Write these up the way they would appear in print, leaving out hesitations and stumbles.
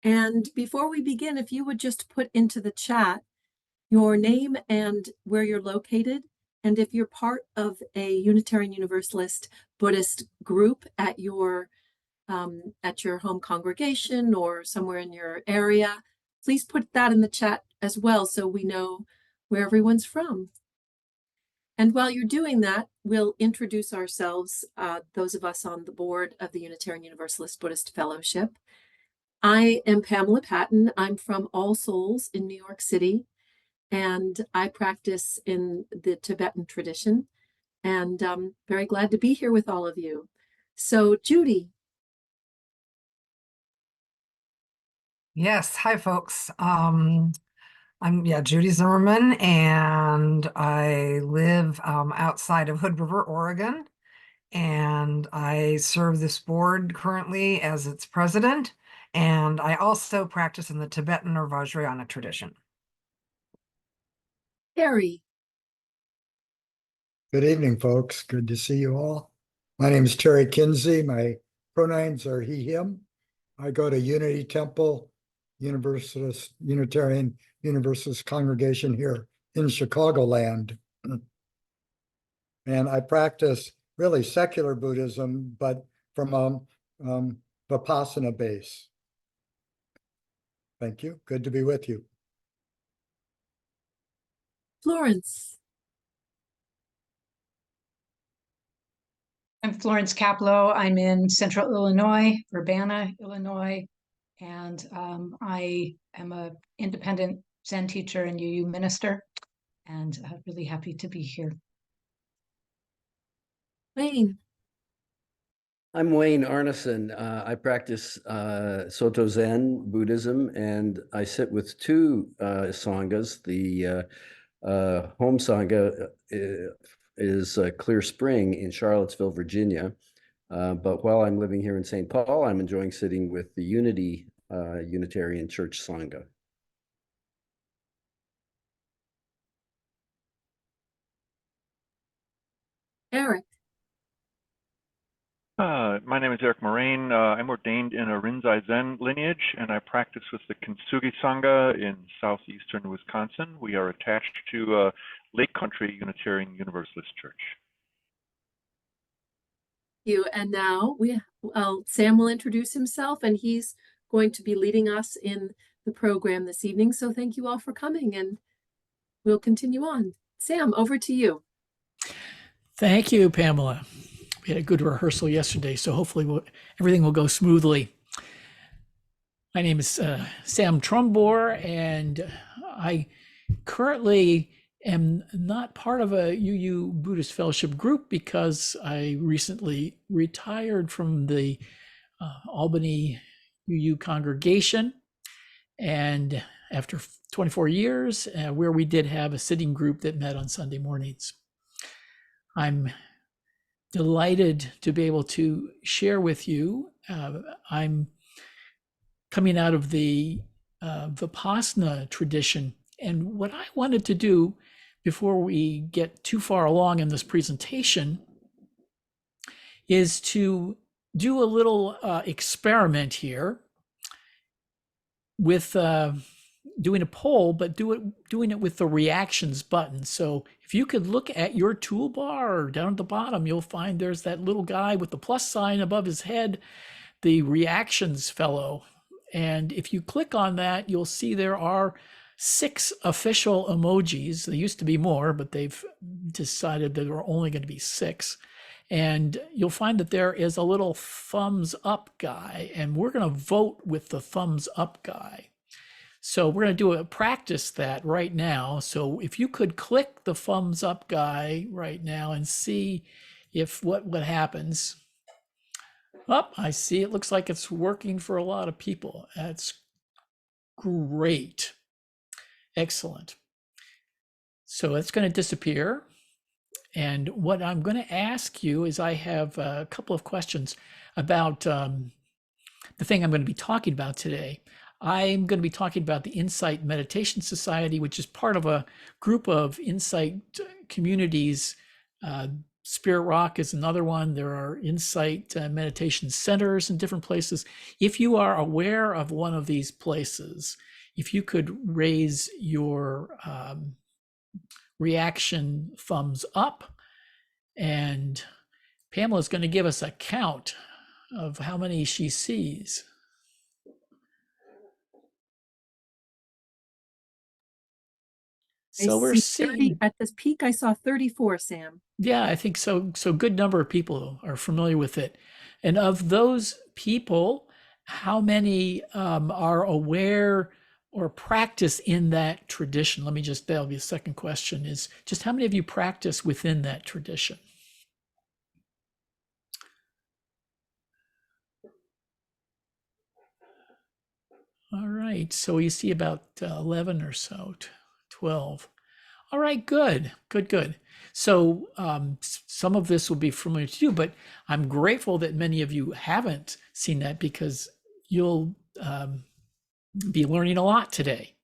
And before we begin, if you would just put into the chat your name and where you're located, and if you're part of a Unitarian Universalist Buddhist group at your home congregation or somewhere in your area, please put that in the chat as well so we know where everyone's from. And while you're doing that, we'll introduce ourselves, those of us on the board of the Unitarian Universalist Buddhist Fellowship. I am Pamela Patton. I'm from All Souls in New York City, and I practice in the Tibetan tradition, and I'm very glad to be here with all of you. So, Judy. Yes, hi folks. I'm Judy Zimmerman, and I live outside of Hood River, Oregon, and I serve this board currently as its president, and I also practice in the Tibetan or Vajrayana tradition. Terry. Good evening, folks. Good to see you all. My name is Terry Kinsey. My pronouns are he, him. I go to Unity Temple, Unitarian Universalist congregation here in Chicagoland. And I practice really secular Buddhism, but from Vipassana base. Thank you. Good to be with you. Florence. I'm Florence Caplow. I'm in Central Illinois, Urbana, Illinois, and I am an independent Zen teacher and UU minister, and really happy to be here. Wayne. I'm Wayne Arneson. I practice Soto Zen Buddhism, and I sit with two sanghas. The home sangha is Clear Spring in Charlottesville, Virginia. But while I'm living here in St. Paul, I'm enjoying sitting with the Unitarian Church Sangha. Eric. My name is Eric Moraine. I'm ordained in a Rinzai Zen lineage, and I practice with the Kintsugi Sangha in southeastern Wisconsin. We are attached to Lake Country Unitarian Universalist Church. And now Sam will introduce himself, and he's going to be leading us in the program this evening. So thank you all for coming, and we'll continue on. Sam, over to you. Thank you, Pamela. We had a good rehearsal yesterday, so hopefully everything will go smoothly. My name is Sam Trumbore, and I currently am not part of a UU Buddhist Fellowship group because I recently retired from the Albany UU congregation, and after 24 years, where we did have a sitting group that met on Sunday mornings. I'm delighted to be able to share with you. I'm coming out of the Vipassana tradition, and what I wanted to do before we get too far along in this presentation is to do a little experiment here with doing a poll, but doing it with the reactions button. So if you could look at your toolbar down at the bottom, you'll find there's that little guy with the plus sign above his head, the reactions fellow. And if you click on that, you'll see there are 6 official emojis. There used to be more, but they've decided that there are only going to be 6. And you'll find that there is a little thumbs up guy, and we're going to vote with the thumbs up guy. So we're going to do a practice that right now. So if you could click the thumbs up guy right now and see if what happens. Oh, I see. It looks like it's working for a lot of people. That's great. Excellent. So it's going to disappear. And what I'm going to ask you is I have a couple of questions about the thing I'm going to be talking about today. I'm going to be talking about the Insight Meditation Society, which is part of a group of Insight communities Spirit Rock is another one. There are insight meditation centers in different places. If you are aware of one of these places, if you could raise your reaction thumbs up, and Pamela's going to give us a count of how many she sees. So we're seeing at this peak, I saw 34, Sam. Yeah, I think so. So good number of people are familiar with it. And of those people, how many are aware or practice in that tradition? Let me just, that'll be a second question, is just how many of you practice within that tradition? All right, so you see about 11 or so, 12. All right, good. So some of this will be familiar to you, but I'm grateful that many of you haven't seen that, because you'll be learning a lot today.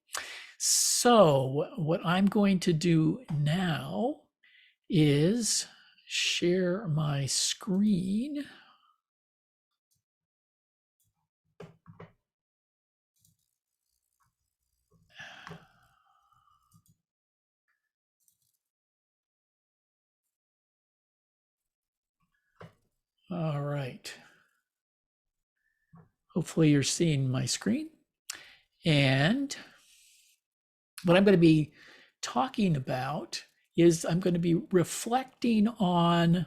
So what I'm going to do now is share my screen. All right. Hopefully you're seeing my screen. And what I'm going to be talking about is I'm going to be reflecting on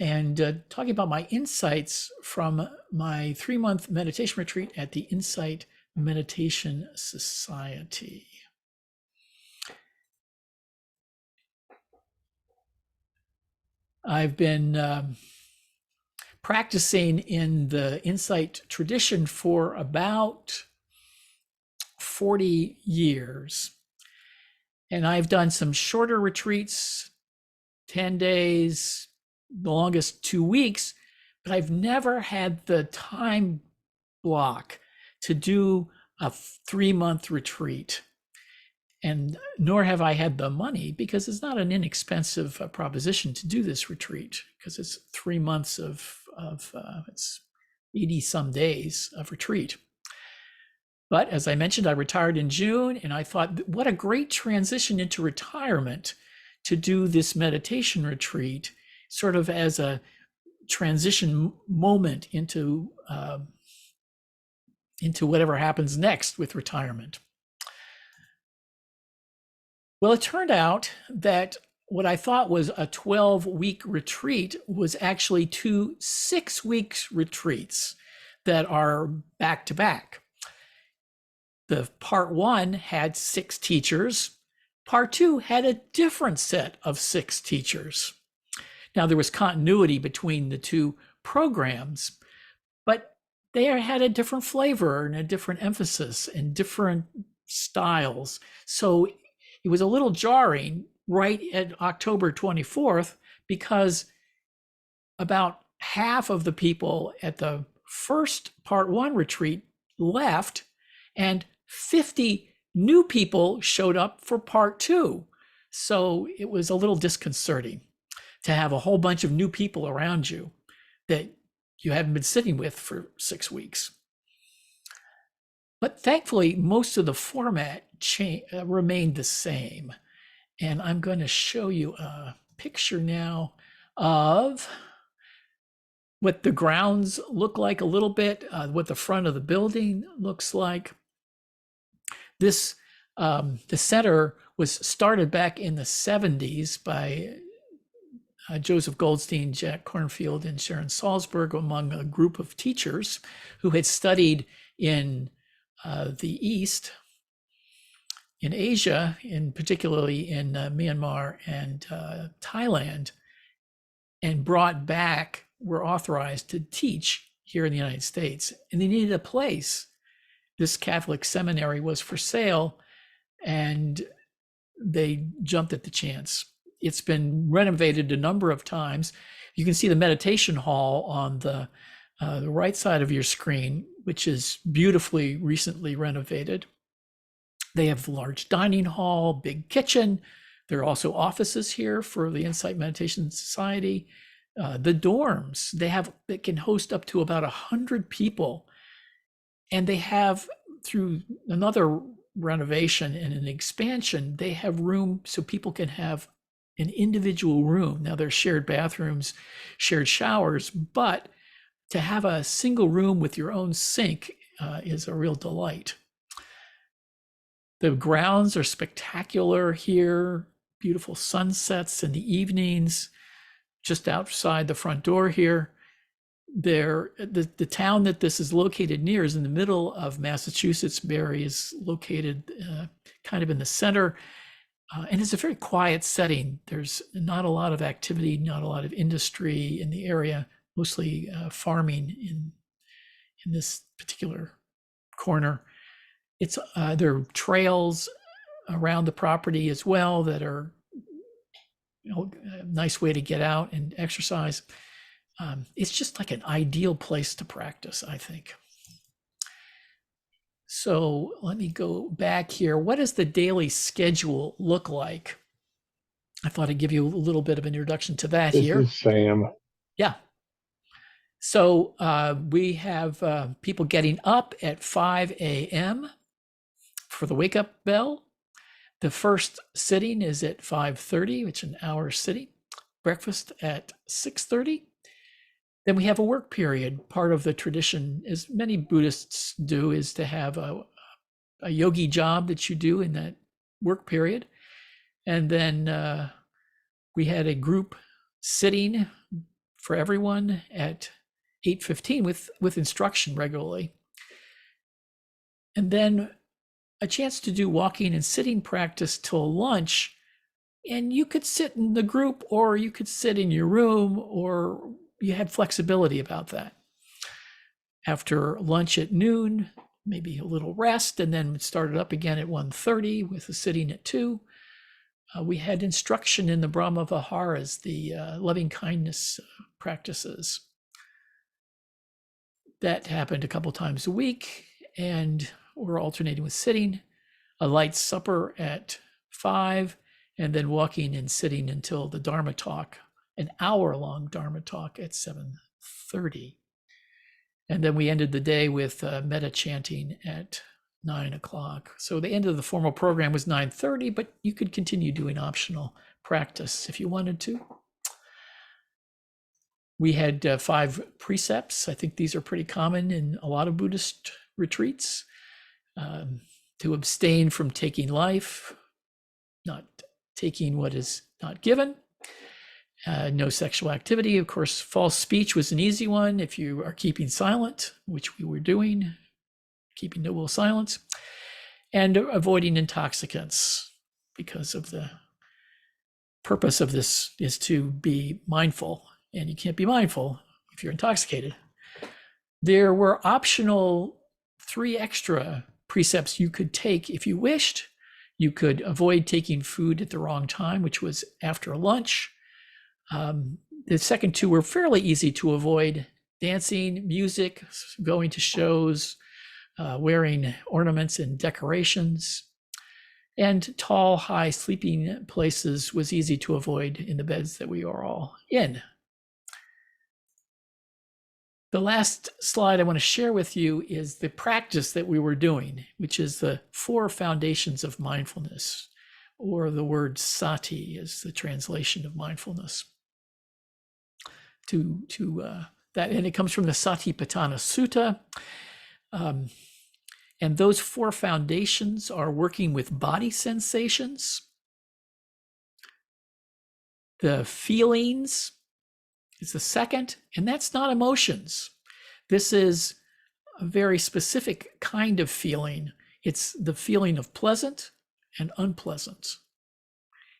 and talking about my insights from my 3-month meditation retreat at the Insight Meditation Society. I've been practicing in the Insight tradition for about 40 years. And I've done some shorter retreats, 10 days, the longest 2 weeks, but I've never had the time block to do a 3-month retreat. And nor have I had the money, because it's not an inexpensive proposition to do this retreat, because it's 3 months of it's 80 some days of retreat. But as I mentioned, I retired in June, and I thought, what a great transition into retirement to do this meditation retreat, sort of as a transition moment into whatever happens next with retirement. Well, it turned out that what I thought was a 12-week retreat was actually 2 6-week retreats that are back to back. The part 1 had 6 teachers. Part 2 had a different set of 6 teachers. Now, there was continuity between the 2 programs, but they had a different flavor and a different emphasis and different styles. So it was a little jarring right at October 24th, because about half of the people at the first part 1 retreat left, and 50 new people showed up for part 2. So it was a little disconcerting to have a whole bunch of new people around you that you haven't been sitting with for 6 weeks. But thankfully, most of the format remained the same. And I'm going to show you a picture now of what the grounds look like a little bit, what the front of the building looks like. This, the center was started back in the 70s by Joseph Goldstein, Jack Kornfield, and Sharon Salzberg, among a group of teachers who had studied in the East, in Asia, particularly in Myanmar and Thailand, and were authorized to teach here in the United States. And they needed a place. This Catholic seminary was for sale, and they jumped at the chance. It's been renovated a number of times. You can see the meditation hall on the right side of your screen, which is beautifully recently renovated. They have a large dining hall, big kitchen, There are also offices here for the Insight Meditation Society. The dorms, they can host up to about 100 people. And they have, through another renovation and an expansion, they have room so people can have an individual room. Now there's shared bathrooms, shared showers, but to have a single room with your own sink is a real delight. The grounds are spectacular here, beautiful sunsets in the evenings, just outside the front door here. The town that this is located near is in the middle of Massachusetts. Barre is located kind of in the center, and it's a very quiet setting. There's not a lot of activity, not a lot of industry in the area, mostly farming in this particular corner. There are trails around the property as well that are a nice way to get out and exercise. It's just like an ideal place to practice, I think. So let me go back here. What does the daily schedule look like? I thought I'd give you a little bit of an introduction to that here. This is Sam. Yeah. So we have people getting up at 5 a.m. for the wake-up bell. The first sitting is at 5:30, which is an hour sitting. Breakfast at 6:30. Then we have a work period. Part of the tradition, as many Buddhists do, is to have a yogi job that you do in that work period. And then we had a group sitting for everyone at 8:15 with instruction regularly. And then a chance to do walking and sitting practice till lunch. And you could sit in the group, or you could sit in your room, or you had flexibility about that. After lunch at noon, maybe a little rest, and then started up again at 1:30 with a sitting at 2. We had instruction in the Brahma Viharas, the loving kindness practices. That happened a couple times a week, and we're alternating with sitting. A light supper at 5, and then walking and sitting until the Dharma talk, an hour-long Dharma talk at 7:30. And then we ended the day with metta chanting at 9 o'clock. So the end of the formal program was 9:30, but you could continue doing optional practice if you wanted to. We had 5 precepts. I think these are pretty common in a lot of Buddhist retreats. To abstain from taking life, not taking what is not given. No sexual activity. Of course, false speech was an easy one if you are keeping silent, which we were doing, keeping no will silence, and avoiding intoxicants, because of the purpose of this is to be mindful, and you can't be mindful if you're intoxicated. There were optional 3 extra precepts you could take if you wished. You could avoid taking food at the wrong time, which was after lunch. The second 2 were fairly easy to avoid: dancing, music, going to shows, wearing ornaments and decorations. And tall, high sleeping places was easy to avoid in the beds that we are all in. The last slide I want to share with you is the practice that we were doing, which is the 4 foundations of mindfulness, or the word sati is the translation of mindfulness. That, and it comes from the Satipatthana Sutta. And those 4 foundations are working with body sensations, the feelings is the second, and that's not emotions. This is a very specific kind of feeling. It's the feeling of pleasant and unpleasant.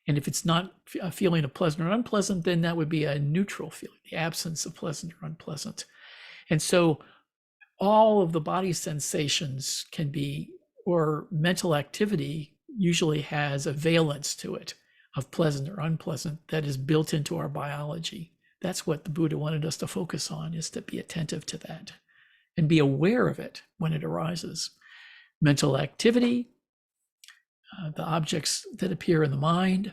And if it's not a feeling of pleasant or unpleasant, then that would be a neutral feeling, the absence of pleasant or unpleasant. And so all of the body sensations can be, or mental activity usually has a valence to it of pleasant or unpleasant that is built into our biology. That's what the Buddha wanted us to focus on, is to be attentive to that and be aware of it when it arises. Mental activity, the objects that appear in the mind,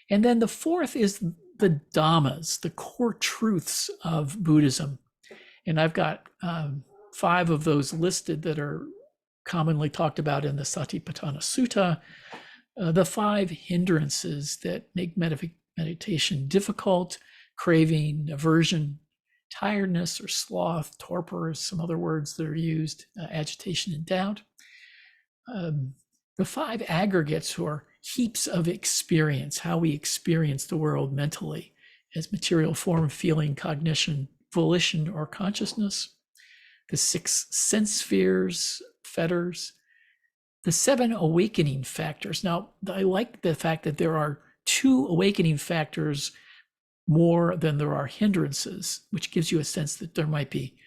And then the fourth is the Dhammas, the core truths of Buddhism. And I've got 5 of those listed that are commonly talked about in the Satipatthana Sutta. The 5 hindrances that make meditation difficult: craving, aversion, tiredness or sloth, torpor, some other words that are used, agitation and doubt. The 5 aggregates, or heaps of experience, how we experience the world mentally as material form, feeling, cognition, volition, or consciousness. The 6 sense spheres, fetters. The 7 awakening factors. Now, I like the fact that there are 2 awakening factors more than there are hindrances, which gives you a sense that there might be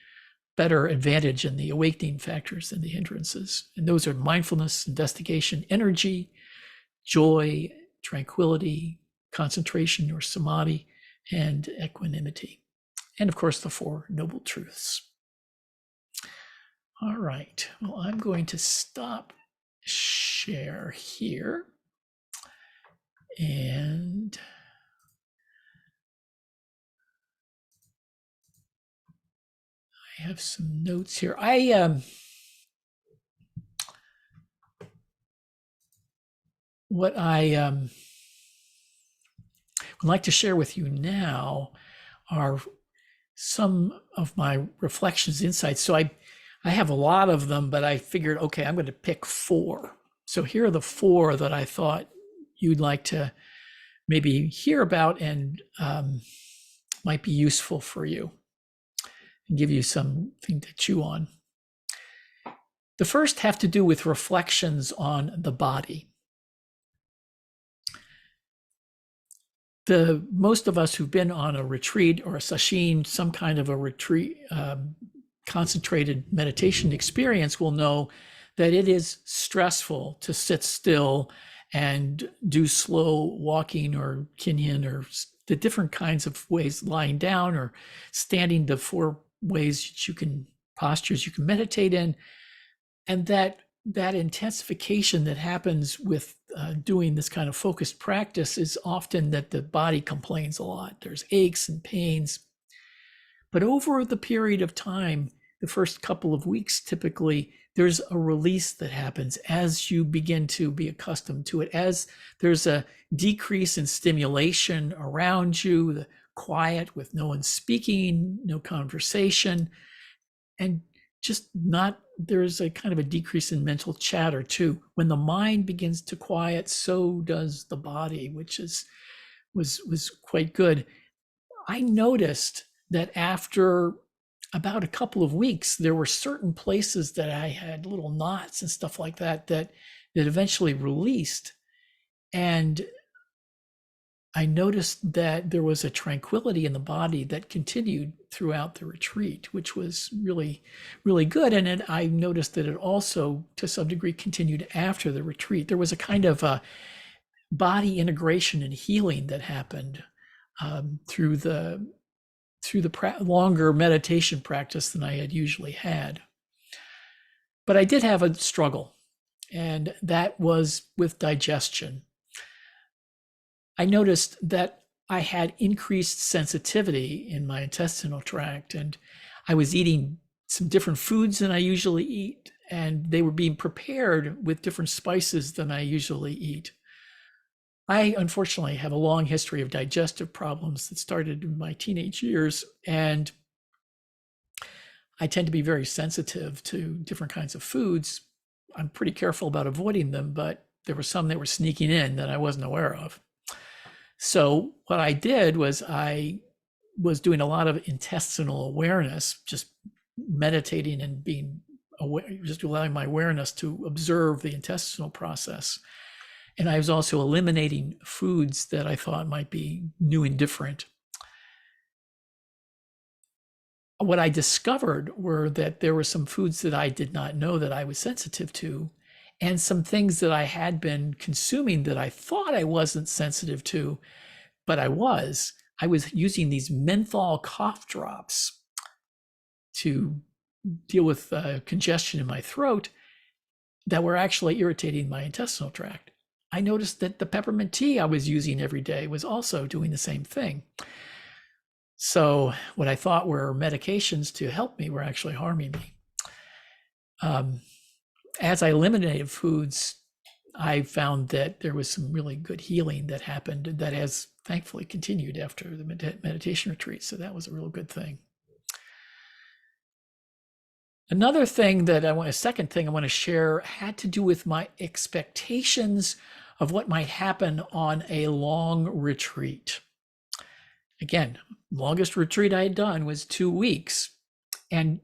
better advantage in the awakening factors than the hindrances. And those are mindfulness, investigation, energy, joy, tranquility, concentration or samadhi, and equanimity. And of course, the 4 noble truths. All right, well, I'm going to stop share here. And I have some notes here. What I would like to share with you now are some of my reflections, insights. So I have a lot of them, but I figured, okay, I'm going to pick 4. So here are the 4 that I thought you'd like to maybe hear about and might be useful for you and give you something to chew on. The first have to do with reflections on the body. Most of us who've been on a retreat or a sesshin, some kind of a retreat, concentrated meditation experience, will know that it is stressful to sit still and do slow walking or kinhin, or the different kinds of ways, lying down or standing, the 4 ways that you can, postures you can meditate in. And that intensification that happens with doing this kind of focused practice is often that the body complains a lot. There's aches and pains. But over the period of time, the first couple of weeks, typically, there's a release that happens as you begin to be accustomed to it, as there's a decrease in stimulation around you, the quiet with no one speaking, no conversation, and just not, there's a kind of a decrease in mental chatter too. When the mind begins to quiet, so does the body, which was quite good. I noticed that after about a couple of weeks, there were certain places that I had little knots and stuff like that eventually released. And I noticed that there was a tranquility in the body that continued throughout the retreat, which was really, really good. And I noticed that it also, to some degree, continued after the retreat. There was a kind of a body integration and healing that happened through the longer meditation practice than I had usually had. But I did have a struggle, and that was with digestion. I noticed that I had increased sensitivity in my intestinal tract, and I was eating some different foods than I usually eat, and they were being prepared with different spices than I usually eat. I unfortunately have a long history of digestive problems that started in my teenage years, and I tend to be very sensitive to different kinds of foods. I'm pretty careful about avoiding them, but there were some that were sneaking in that I wasn't aware of. So what I did was I was doing a lot of intestinal awareness, just meditating and being aware, just allowing my awareness to observe the intestinal process. And I was also eliminating foods that I thought might be new and different. What I discovered were that there were some foods that I did not know that I was sensitive to, and some things that I had been consuming that I thought I wasn't sensitive to, but I was. I was using these menthol cough drops to deal with congestion in my throat that were actually irritating my intestinal tract. I noticed that the peppermint tea I was using every day was also doing the same thing. So what I thought were medications to help me were actually harming me. As I eliminated foods, I found that there was some really good healing that happened that has thankfully continued after the meditation retreat. So that was a real good thing. Another thing that a second thing I want to share had to do with my expectations of what might happen on a long retreat. Again, longest retreat I had done was 2 weeks. And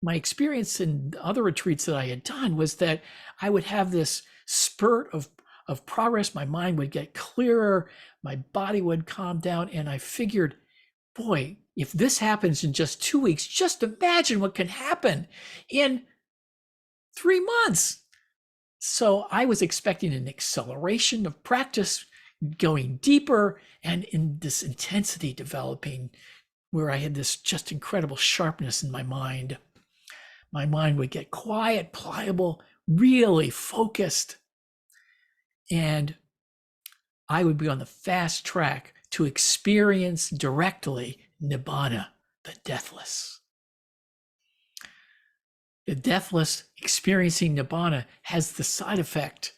my experience in other retreats that I had done was that I would have this spurt of progress. My mind would get clearer, my body would calm down, and I figured, boy, if this happens in just 2 weeks, just imagine what can happen in 3 months. So I was expecting an acceleration of practice, going deeper, and in this intensity developing, where I had this just incredible sharpness in my mind. My mind would get quiet, pliable, really focused, and I would be on the fast track to experience directly Nibbana, the deathless. The deathless experiencing Nibbana has the side effect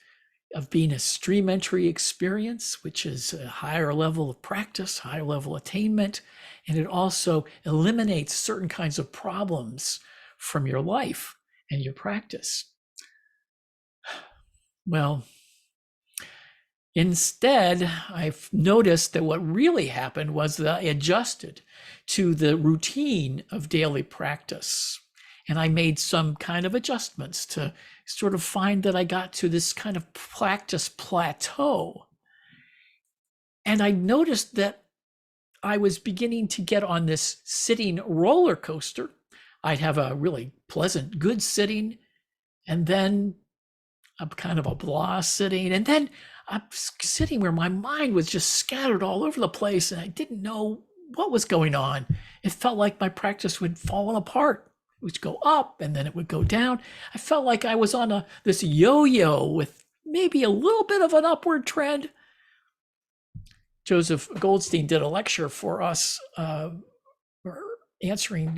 of being a stream entry experience, which is a higher level of practice, higher level attainment, and it also eliminates certain kinds of problems from your life and your practice. Well, instead, I've noticed that what really happened was that I adjusted to the routine of daily practice. And I made some kind of adjustments to sort of find that I got to this kind of practice plateau. And I noticed that I was beginning to get on this sitting roller coaster. I'd have a really pleasant, good sitting, and then a kind of a blah sitting, and then a sitting where my mind was just scattered all over the place, and I didn't know what was going on. It felt like my practice would fall apart. It would go up, and then it would go down. I felt like I was on this yo-yo with maybe a little bit of an upward trend. Joseph Goldstein did a lecture for us,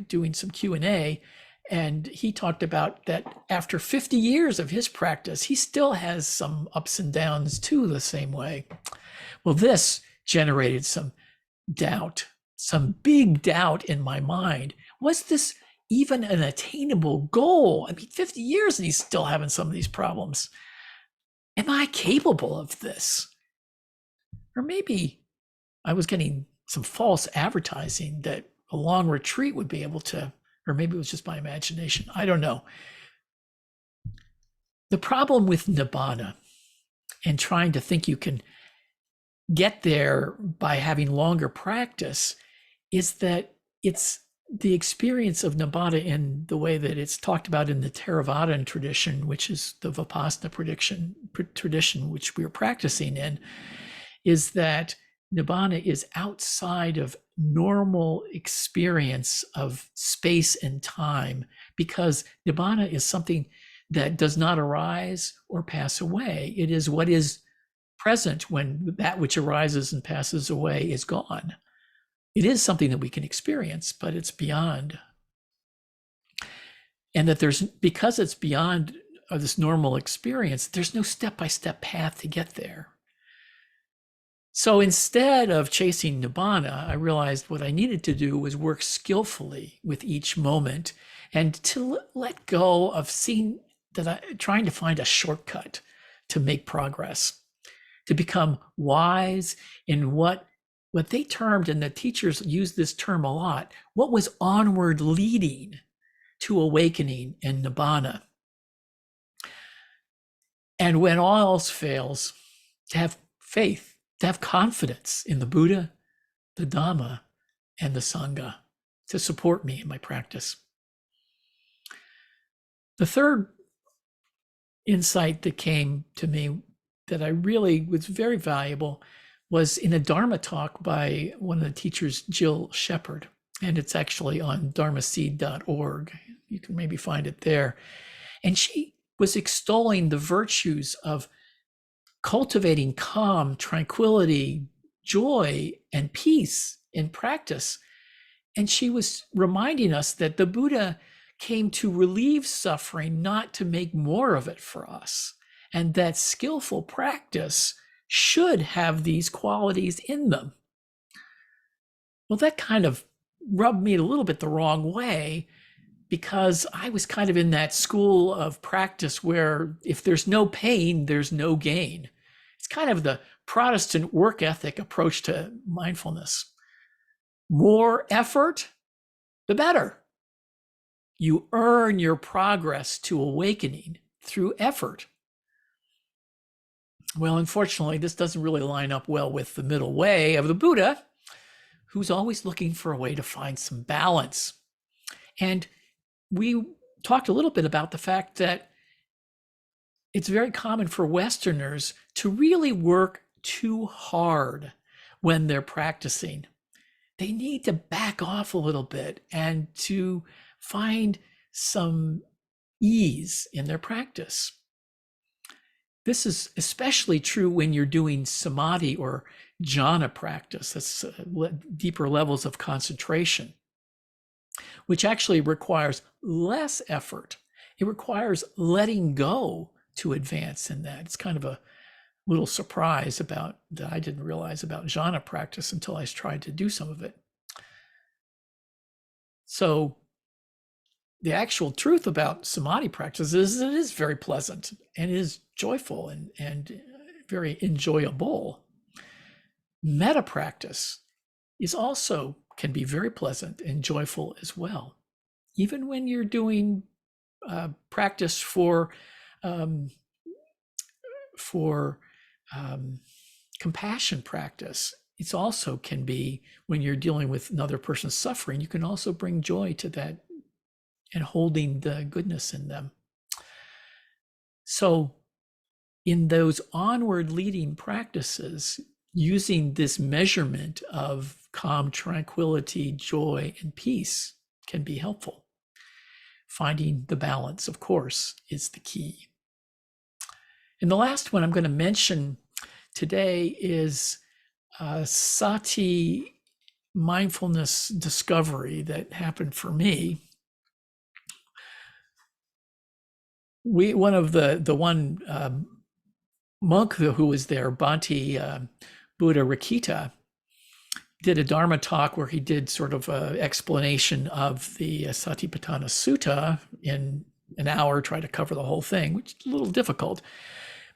doing some Q&A, and he talked about that after 50 years of his practice, he still has some ups and downs too, the same way. Well, this generated some doubt, some big doubt in my mind. Was this even an attainable goal? I mean, 50 years and he's still having some of these problems. Am I capable of this? Or maybe I was getting some false advertising that a long retreat would be able to, or maybe it was just my imagination. I don't know. The problem with Nibbana and trying to think you can get there by having longer practice is that it's the experience of Nibbana in the way that it's talked about in the Theravada tradition, which is the Vipassana tradition which we're practicing in, is that Nibbana is outside of normal experience of space and time, because Nibbana is something that does not arise or pass away. It is what is present when that which arises and passes away is gone. It is something that we can experience, but it's beyond. And that because it's beyond this normal experience, there's no step-by-step path to get there. So instead of chasing Nibbana, I realized what I needed to do was work skillfully with each moment and to let go of trying to find a shortcut to make progress, to become wise in what they termed, and the teachers use this term a lot, what was onward leading to awakening and Nibbana. And when all else fails, to have faith, to have confidence in the Buddha, the Dhamma, and the Sangha to support me in my practice. The third insight that came to me that I really was very valuable was in a Dharma talk by one of the teachers, Jill Shepard, and it's actually on dharmaseed.org. You can maybe find it there. And she was extolling the virtues of cultivating calm, tranquility, joy, and peace in practice. And she was reminding us that the Buddha came to relieve suffering, not to make more of it for us, and that skillful practice should have these qualities in them. Well, that kind of rubbed me a little bit the wrong way, because I was kind of in that school of practice where if there's no pain, there's no gain. It's kind of the Protestant work ethic approach to mindfulness. More effort, the better. You earn your progress to awakening through effort. Well, unfortunately, this doesn't really line up well with the middle way of the Buddha, who's always looking for a way to find some balance. And we talked a little bit about the fact that it's very common for Westerners to really work too hard when they're practicing. They need to back off a little bit and to find some ease in their practice. This is especially true when you're doing samadhi or jhana practice. That's deeper levels of concentration, which actually requires less effort. It requires letting go to advance in that. It's kind of a little surprise about that I didn't realize about jhana practice until I tried to do some of it. So the actual truth about samadhi practice is it is very pleasant and is joyful and very enjoyable. Metta practice is also can be very pleasant and joyful as well. Even when you're doing practice for compassion practice, it's also can be when you're dealing with another person's suffering, you can also bring joy to that and holding the goodness in them. So in those onward leading practices, using this measurement of calm, tranquility, joy, and peace can be helpful. Finding the balance, of course, is the key. And the last one I'm going to mention today is sati mindfulness discovery that happened for me. One monk who was there, Bhante Buddha Rakita, did a Dharma talk where he did sort of an explanation of the Satipatthana Sutta in an hour, tried to cover the whole thing, which is a little difficult.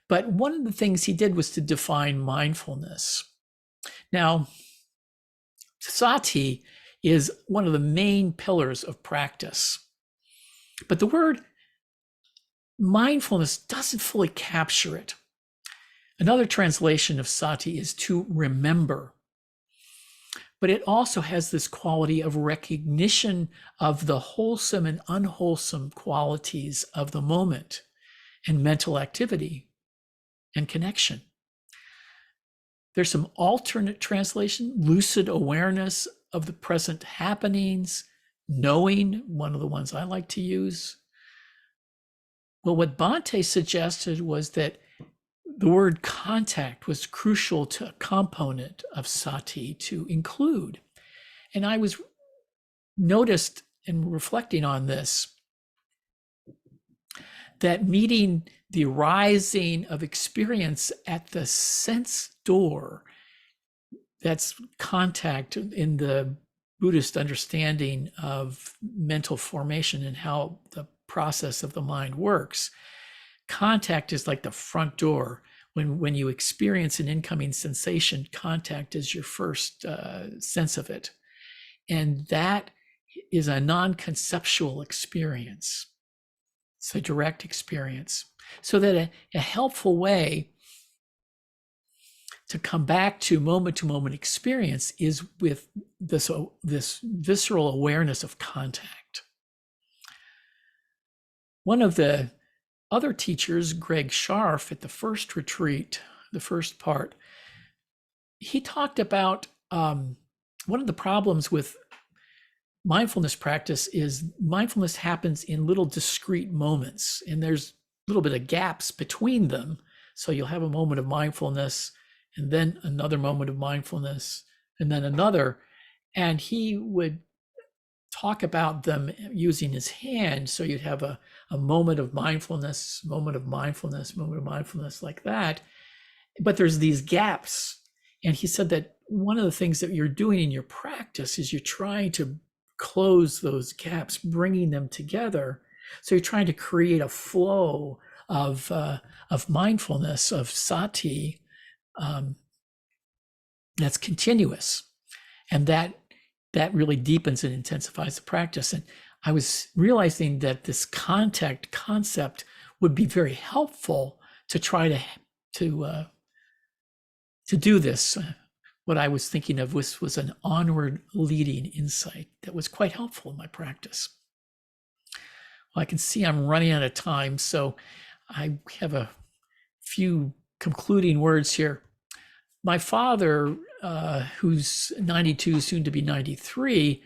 But one of the things he did was to define mindfulness. Now, sati is one of the main pillars of practice, but the word mindfulness doesn't fully capture it. Another translation of sati is to remember, but it also has this quality of recognition of the wholesome and unwholesome qualities of the moment and mental activity and connection. There's some alternate translation, lucid awareness of the present happenings, knowing, one of the ones I like to use. Well, what Bhante suggested was that the word contact was crucial to a component of sati to include. And I was noticed in reflecting on this, that meeting the arising of experience at the sense door, that's contact in the Buddhist understanding of mental formation and how the process of the mind works. Contact is like the front door. When you experience an incoming sensation, contact is your first sense of it. And that is a non-conceptual experience. It's a direct experience. So that a helpful way to come back to moment experience is with this visceral awareness of contact. One of the other teachers, Greg Scharf, at the first retreat, the first part, he talked about one of the problems with mindfulness practice is mindfulness happens in little discrete moments, and there's a little bit of gaps between them. So you'll have a moment of mindfulness, and then another moment of mindfulness, and then another. And he would talk about them using his hand. So you'd have a moment of mindfulness, moment of mindfulness, moment of mindfulness, like that. But there's these gaps. And he said that one of the things that you're doing in your practice is you're trying to close those gaps, bringing them together. So you're trying to create a flow of mindfulness, of sati, that's continuous, and that really deepens and intensifies the practice. And I was realizing that this contact concept would be very helpful to try to do this. What I was thinking of was an onward leading insight that was quite helpful in my practice. Well, I can see I'm running out of time, so I have a few concluding words here. My father, who's 92, soon to be 93,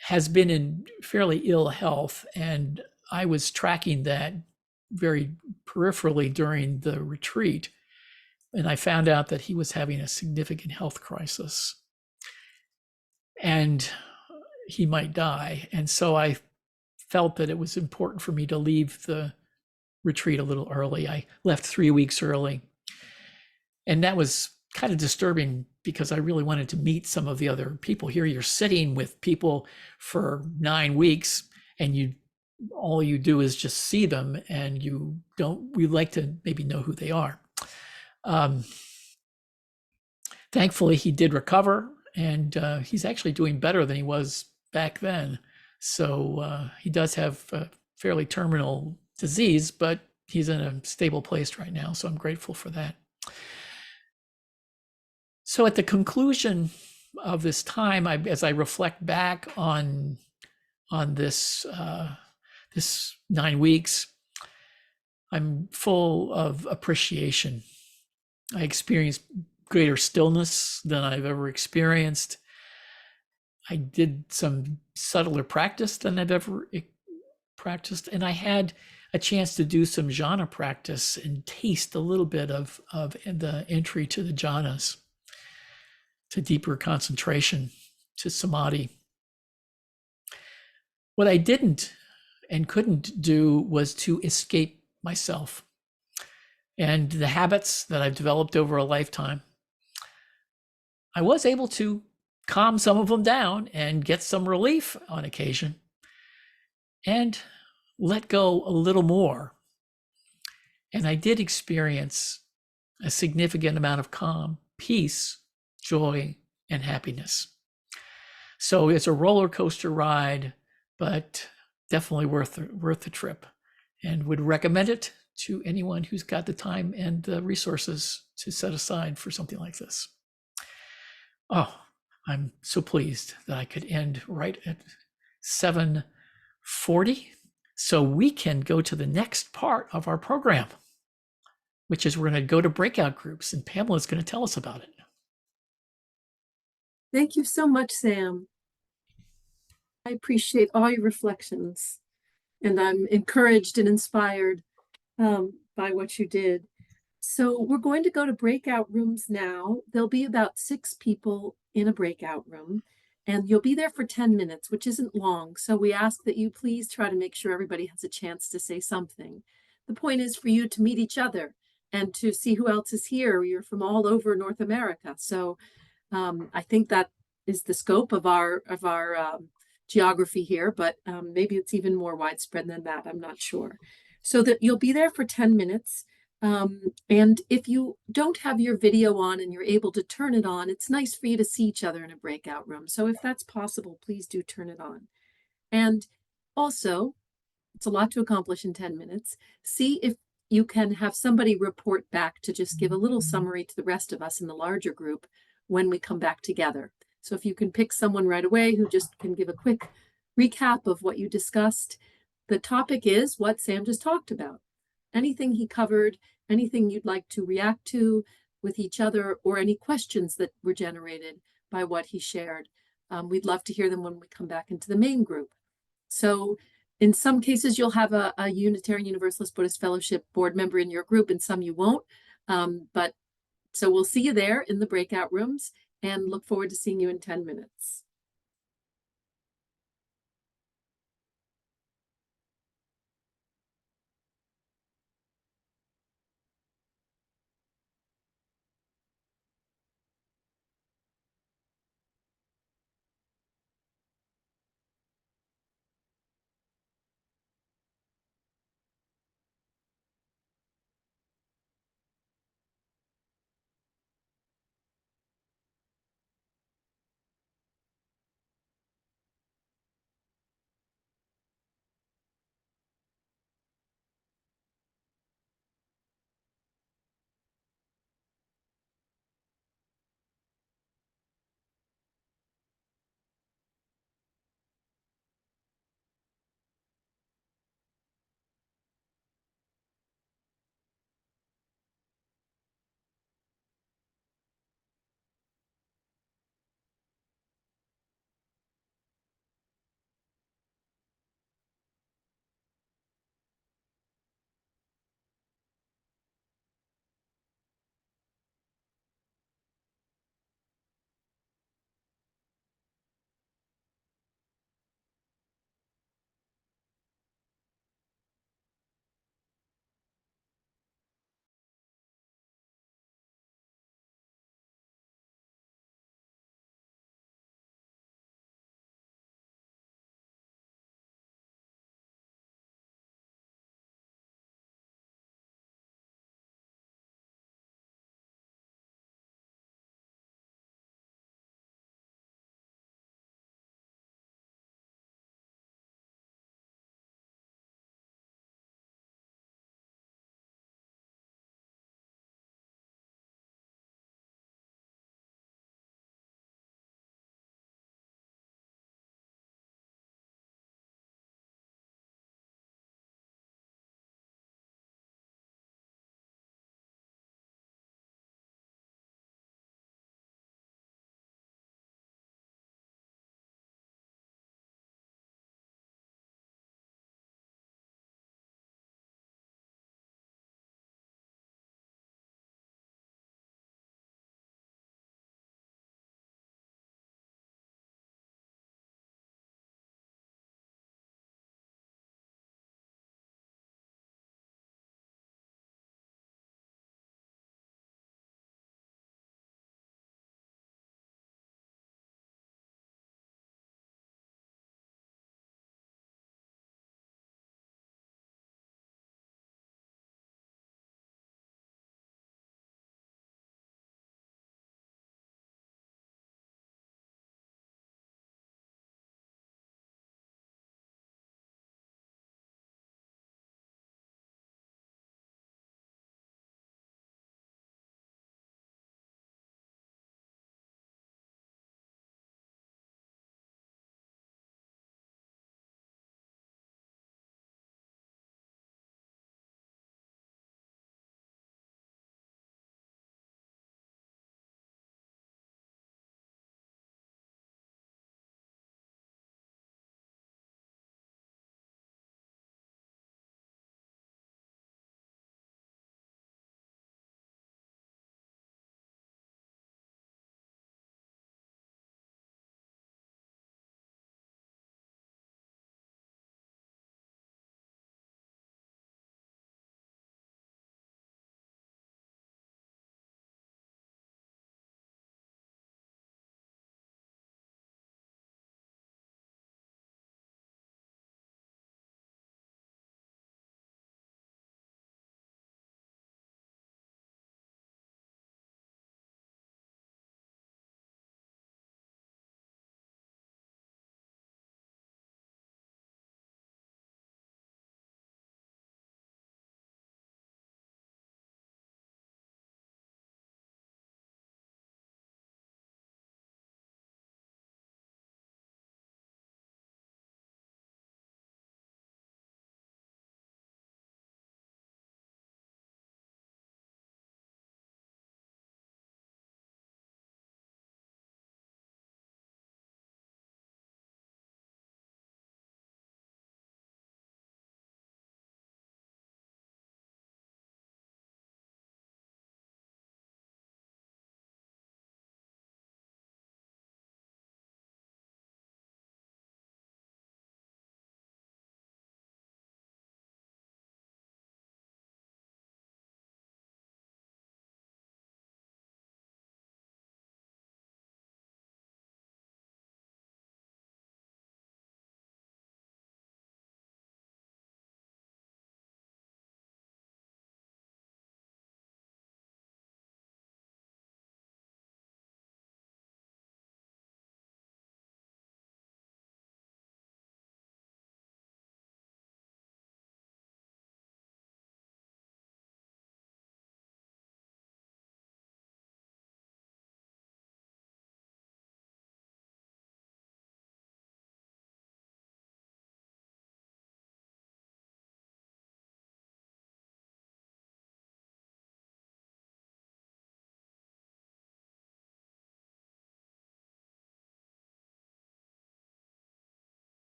has been in fairly ill health, and I was tracking that very peripherally during the retreat. And I found out that he was having a significant health crisis and he might die. And so I felt that it was important for me to leave the retreat a little early. I left 3 weeks early. And that was kind of disturbing because I really wanted to meet some of the other people. Here you're sitting with people for 9 weeks and all you do is just see them, and we like to maybe know who they are. Thankfully, he did recover, and he's actually doing better than he was back then. So he does have a fairly terminal disease, but he's in a stable place right now. So I'm grateful for that. So at the conclusion of this time, as I reflect back on this 9 weeks, I'm full of appreciation. I experienced greater stillness than I've ever experienced. I did some subtler practice than I've ever practiced, and I had a chance to do some jhana practice and taste a little bit of the entry to the jhanas, to deeper concentration, to samadhi. What I didn't and couldn't do was to escape myself and the habits that I've developed over a lifetime. I was able to calm some of them down and get some relief on occasion and let go a little more. And I did experience a significant amount of calm, peace, joy, and happiness. So it's a roller coaster ride, but definitely worth the trip, and would recommend it to anyone who's got the time and the resources to set aside for something like this. Oh, I'm so pleased that I could end right at 7:40. So we can go to the next part of our program, which is we're going to go to breakout groups, and Pamela's going to tell us about it. Thank you so much, Sam. I appreciate all your reflections, and I'm encouraged and inspired by what you did. So we're going to go to breakout rooms now. There'll be about 6 people in a breakout room, and you'll be there for 10 minutes, which isn't long. So we ask that you please try to make sure everybody has a chance to say something. The point is for you to meet each other and to see who else is here. You're from all over North America. So I think that is the scope of our geography here, but maybe it's even more widespread than that. I'm not sure. So that you'll be there for 10 minutes. And if you don't have your video on and you're able to turn it on, it's nice for you to see each other in a breakout room. So if that's possible, please do turn it on. And also, it's a lot to accomplish in 10 minutes. See if you can have somebody report back to just give a little summary to the rest of us in the larger group when we come back together. So if you can pick someone right away who just can give a quick recap of what you discussed. The topic is what Sam just talked about. Anything he covered, anything you'd like to react to with each other, or any questions that were generated by what he shared. We'd love to hear them when we come back into the main group. So in some cases, you'll have a Unitarian Universalist Buddhist Fellowship board member in your group, and some you won't. But so we'll see you there in the breakout rooms and look forward to seeing you in 10 minutes.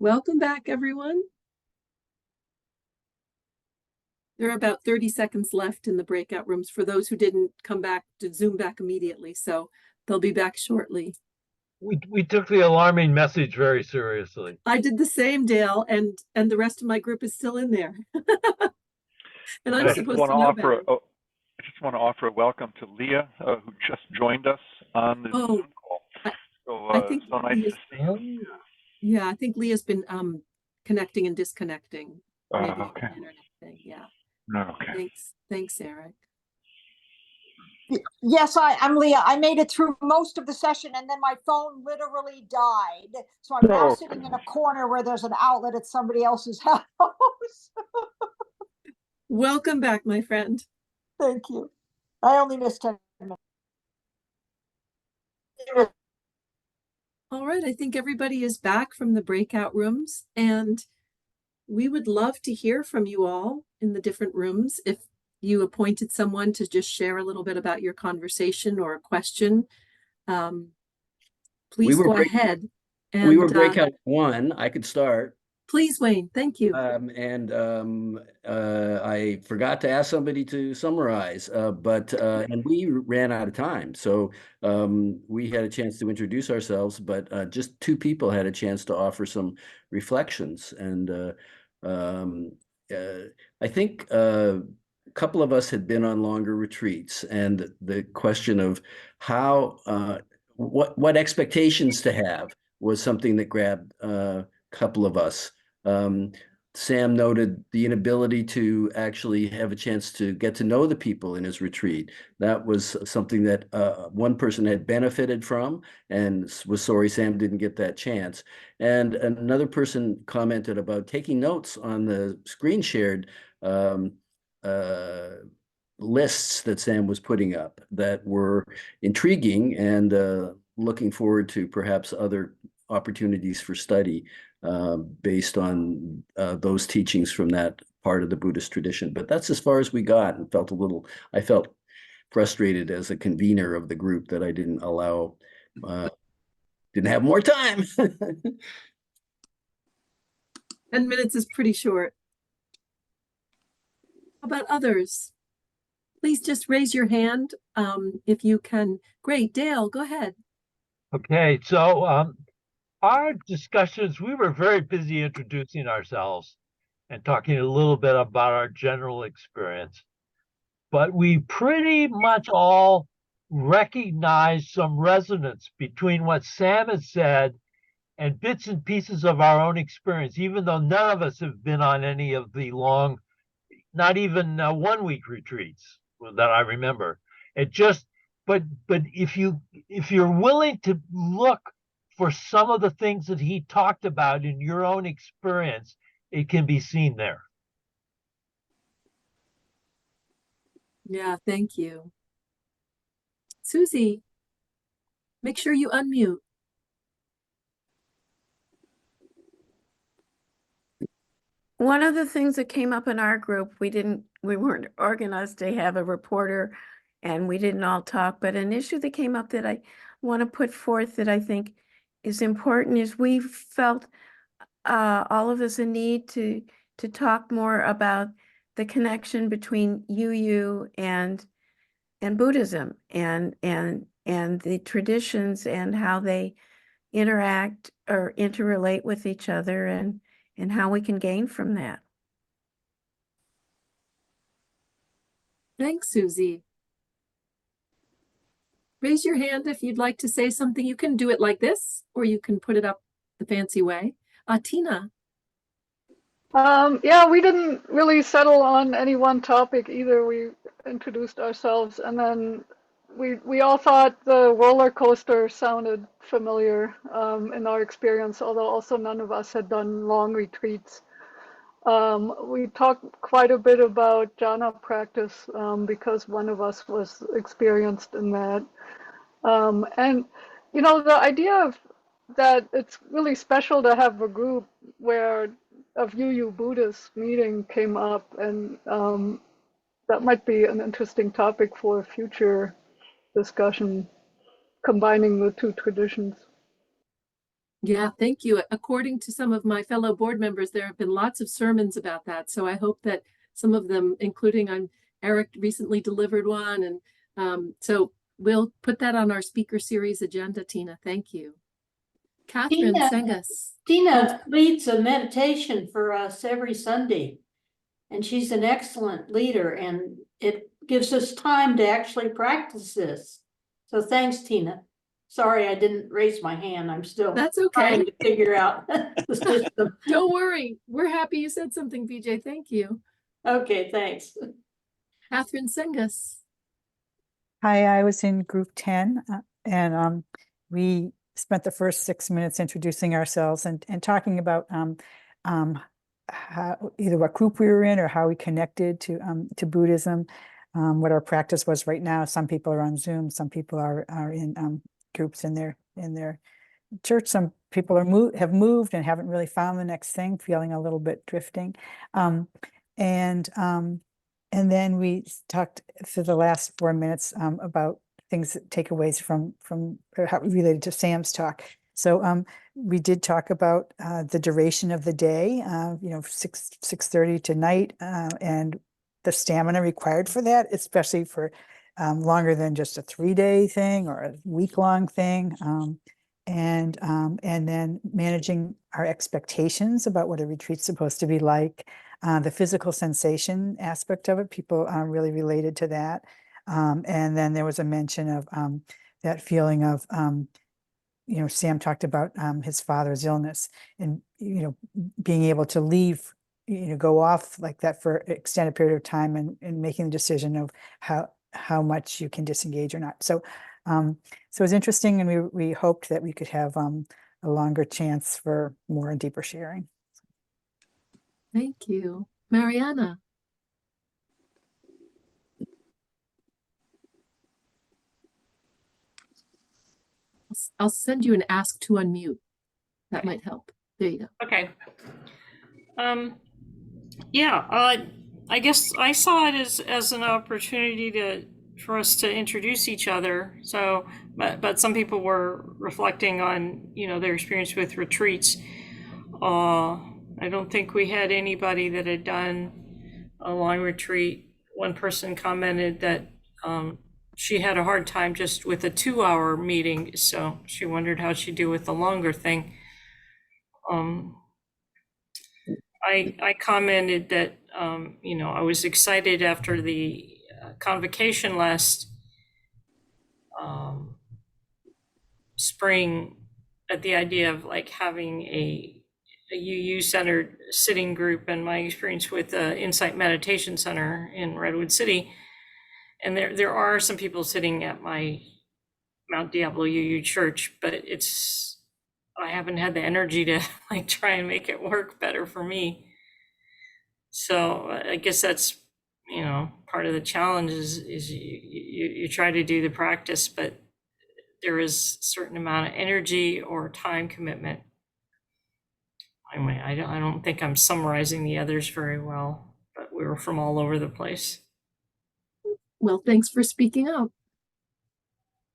Welcome back, everyone. There are about 30 seconds left in the breakout rooms for those who didn't come back to Zoom back immediately, so they'll be back shortly. We took the alarming message very seriously. I did the same, Dale, and the rest of my group is still in there. And I'm I supposed to know better. I just want to offer a welcome to Leah, who just joined us on this Oh, Zoom call. I think so nice to Leah's, see you. yeah, I think Leah's been connecting and disconnecting. Maybe Okay. an internet thing. Yeah. Okay. Thanks, Eric. Yes, I'm Leah. I made it through most of the session and then my phone literally died. So I'm now sitting in a corner where there's an outlet at somebody else's house. Welcome back, my friend. Thank you. I only missed 10 minutes. All right, I think everybody is back from the breakout rooms, and we would love to hear from you all in the different rooms. If you appointed someone to just share a little bit about your conversation or a question, please go ahead. And, we were breakout one. I could start. Please, Wayne. Thank you. I forgot to ask somebody to summarize, and we ran out of time. So we had a chance to introduce ourselves, but just two people had a chance to offer some reflections. And I think a couple of us had been on longer retreats, and the question of how, what expectations to have was something that grabbed a couple of us. Sam noted the inability to actually have a chance to get to know the people in his retreat. That was something that one person had benefited from and was sorry Sam didn't get that chance. And another person commented about taking notes on the screen shared lists that Sam was putting up that were intriguing and looking forward to perhaps other opportunities for study based on those teachings from that part of the Buddhist tradition. But that's as far as we got, and I felt frustrated as a convener of the group that I didn't have more time. 10 minutes is pretty short. How about others? Please just raise your hand if you can. Great, Dale, go ahead. Okay, so our discussions, we were very busy introducing ourselves and talking a little bit about our general experience. But we pretty much all recognized some resonance between what Sam has said and bits and pieces of our own experience, even though none of us have been on any of the long, not even 1 week retreats that I remember. It just, but if you're willing to look for some of the things that he talked about in your own experience, it can be seen there. Yeah, thank you. Susie, make sure you unmute. One of the things that came up in our group, we weren't organized to have a reporter and we didn't all talk, but an issue that came up that I want to put forth that I think is important is we felt all of us a need to talk more about the connection between UU and Buddhism and the traditions and how they interact or interrelate with each other and how we can gain from that. Thanks, Susie. Raise your hand if you'd like to say something. You can do it like this, or you can put it up the fancy way. Tina. Yeah, we didn't really settle on any one topic either. We introduced ourselves, and then we all thought the roller coaster sounded familiar in our experience, although also none of us had done long retreats. We talked quite a bit about jhana practice because one of us was experienced in that. And, you know, the idea of that it's really special to have a group where of UU Buddhist meeting came up, and that might be an interesting topic for a future discussion, combining the two traditions. Yeah, thank you. According to some of my fellow board members, there have been lots of sermons about that. So I hope that some of them, including Eric recently delivered one. And so we'll put that on our speaker series agenda, Tina. Thank you. Catherine Sengas. Tina leads a meditation for us every Sunday, and she's an excellent leader, and it gives us time to actually practice this. So thanks, Tina. Sorry, I didn't raise my hand. I'm still That's okay. trying to figure out the system. Don't worry. We're happy you said something, BJ. Thank you. Okay, thanks. Catherine Sengas. Hi, I was in group 10 and we spent the first 6 minutes introducing ourselves and talking about how, either what group we were in or how we connected to Buddhism, what our practice was right now. Some people are on Zoom, some people are in groups in their church. Some people are have moved and haven't really found the next thing, feeling a little bit drifting. And then we talked for the last 4 minutes about things, takeaways from how related to Sam's talk. So we did talk about the duration of the day, 6:30 to night, and the stamina required for that, especially for longer than just a 3-day thing or a week-long thing. And then managing our expectations about what a retreat's supposed to be like. The physical sensation aspect of it, people really related to that. And then there was a mention of that feeling of, Sam talked about his father's illness and, being able to leave, go off like that for an extended period of time and making the decision of how much you can disengage or not. So it was interesting, and we hoped that we could have a longer chance for more and deeper sharing. Thank you. Mariana. I'll send you an ask to unmute. That might help. There you go. Okay. Yeah, I guess I saw it as an opportunity for us to introduce each other. So, but some people were reflecting on, their experience with retreats. I don't think we had anybody that had done a long retreat. One person commented that she had a hard time just with a 2-hour meeting, so she wondered how she'd do with the longer thing. I commented that I was excited after the convocation last spring at the idea of like having a UU centered sitting group, and my experience with the Insight Meditation Center in Redwood City. And there are some people sitting at my Mount Diablo UU church, but I haven't had the energy to like try and make it work better for me. So I guess that's, part of the challenge is you try to do the practice, but there is a certain amount of energy or time commitment. Anyway, I don't think I'm summarizing the others very well, but we were from all over the place. Well, thanks for speaking up.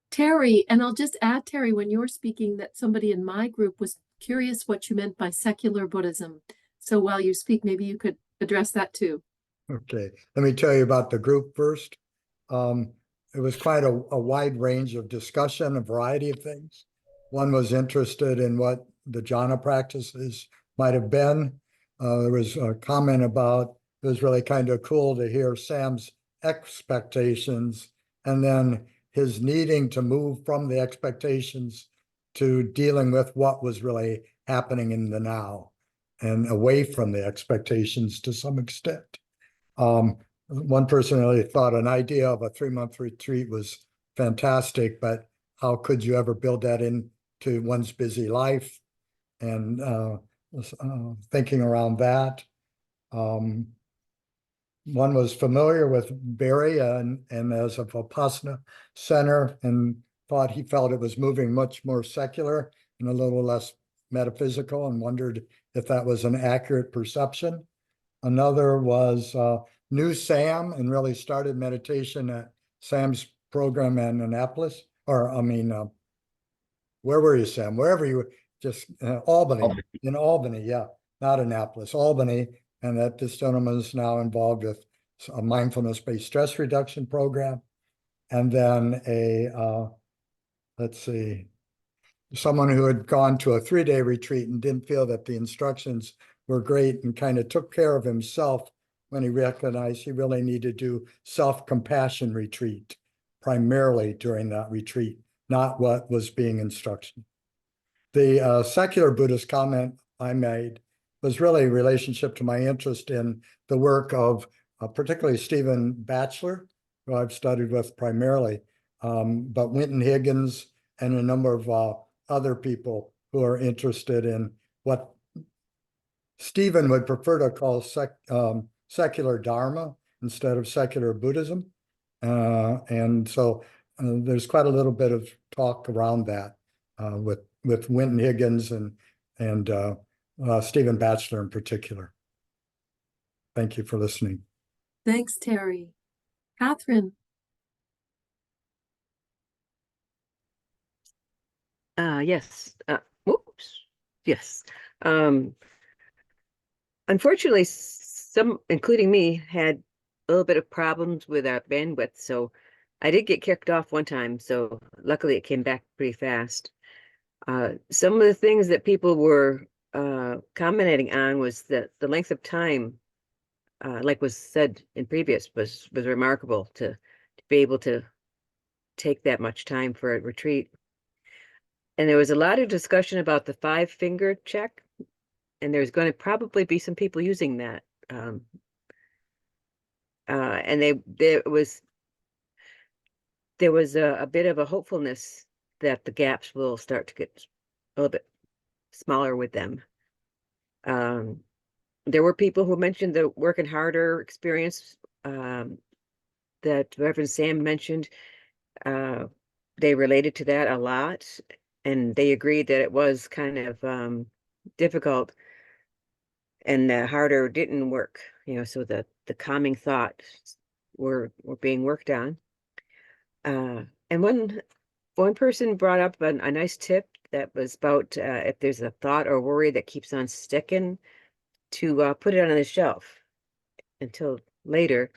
Terry, and I'll just add, Terry, when you were speaking, that somebody in my group was curious what you meant by secular Buddhism. So while you speak, maybe you could address that too. Okay, let me tell you about the group first. It was quite a wide range of discussion, a variety of things. One was interested in what the jhana practices might have been. There was a comment about it was really kind of cool to hear Sam's expectations and then his needing to move from the expectations to dealing with what was really happening in the now and away from the expectations to some extent. One person really thought an idea of a 3-month retreat was fantastic, but how could you ever build that into one's busy life? And thinking around that. One was familiar with Barre and as a Vipassana center and he felt it was moving much more secular and a little less metaphysical, and wondered if that was an accurate perception. Another was knew Sam and really started meditation at Sam's program in Annapolis, where were you, Sam? Wherever you were, just Albany, in Albany, yeah, not Annapolis, Albany. And that this gentleman is now involved with a mindfulness-based stress reduction program. And then let's see, someone who had gone to a 3-day retreat and didn't feel that the instructions were great and kind of took care of himself when he recognized he really needed to do self-compassion retreat primarily during that retreat, not what was being instruction. The secular Buddhist comment I made was really in relationship to my interest in the work of particularly Stephen Batchelor, who I've studied with primarily, but Winton Higgins and a number of other people who are interested in what Stephen would prefer to call secular Dharma instead of secular Buddhism. And so there's quite a little bit of talk around that with Winton Higgins and Stephen Batchelor in particular. Thank you for listening. Thanks, Terry. Catherine. Yes. Whoops. Yes. Unfortunately, some, including me, had a little bit of problems with our bandwidth, so I did get kicked off one time, so luckily it came back pretty fast. Some of the things that people were commenting on was that the length of time, like was said in previous, was remarkable to be able to take that much time for a retreat. And there was a lot of discussion about the 5-finger check, and there's going to probably be some people using that. And there was a bit of a hopefulness that the gaps will start to get a little bit smaller with them. There were people who mentioned the working harder experience that Reverend Sam mentioned. They related to that a lot, and they agreed that it was kind of difficult, and harder didn't work, so the calming thoughts were being worked on. And one person brought up a nice tip that was about if there's a thought or worry that keeps on sticking, to put it on the shelf until later,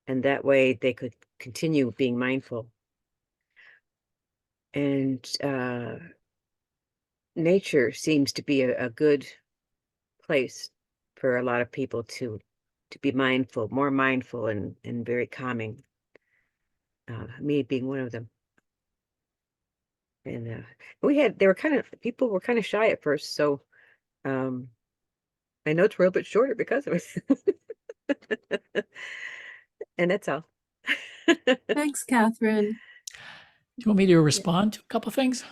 and that way they could continue being mindful. And nature seems to be a good place for a lot of people to be mindful, more mindful and very calming. Me being one of them. And people were kind of shy at first, so my notes were a little bit shorter because of it. And that's all. Thanks, Catherine. Do you want me to respond to a couple of things?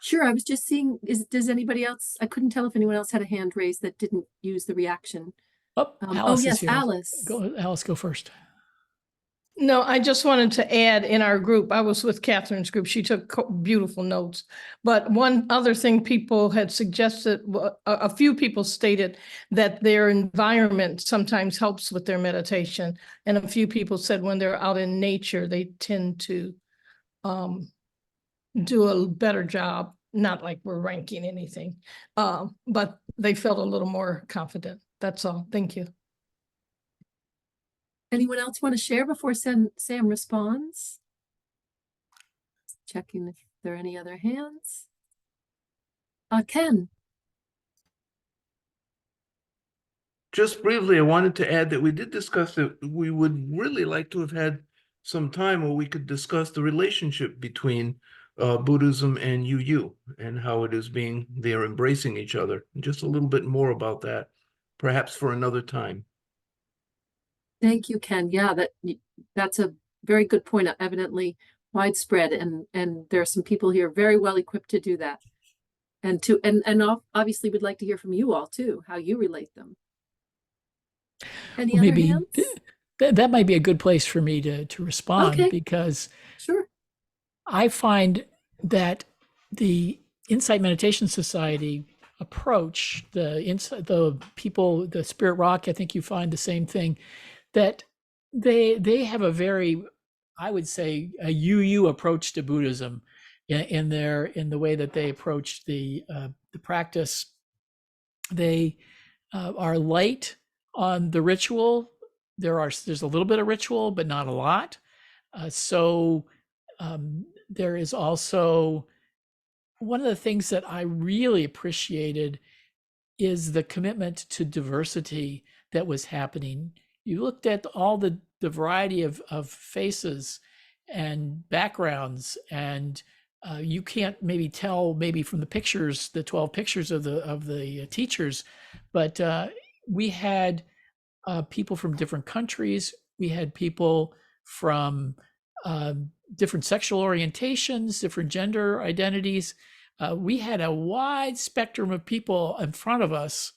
Sure. I was just seeing, does anybody else, I couldn't tell if anyone else had a hand raised that didn't use the reaction. Alice yes, is here. Alice. Alice, go first. No, I just wanted to add, in our group, I was with Catherine's group. She took beautiful notes. But one other thing people had suggested, a few people stated that their environment sometimes helps with their meditation. And a few people said when they're out in nature, they tend to do a better job. Not like we're ranking anything, but they felt a little more confident. That's all. Thank you. Anyone else want to share before Sam responds? Checking if there are any other hands. Ken. Just briefly, I wanted to add that we did discuss that we would really like to have had some time where we could discuss the relationship between Buddhism and UU and how it is they're embracing each other. And just a little bit more about that, perhaps for another time. Thank you, Ken. Yeah, that's a very good point. Evidently widespread, and there are some people here very well equipped to do that. And obviously we'd like to hear from you all too, how you relate them. Any other hands? That might be a good place for me to respond, because sure. I find that the Insight Meditation Society approach, the people, the Spirit Rock, I think you find the same thing, that they have a very, I would say, a UU approach to Buddhism. in the way that they approach the practice. They are light on the ritual. There's a little bit of ritual, but not a lot. So there is also one of the things that I really appreciated is the commitment to diversity that was happening. You looked at all the variety of faces and backgrounds, and you can't maybe tell maybe from the pictures, the 12 pictures of the teachers, but we had people from different countries. We had people from different sexual orientations, different gender identities. We had a wide spectrum of people in front of us.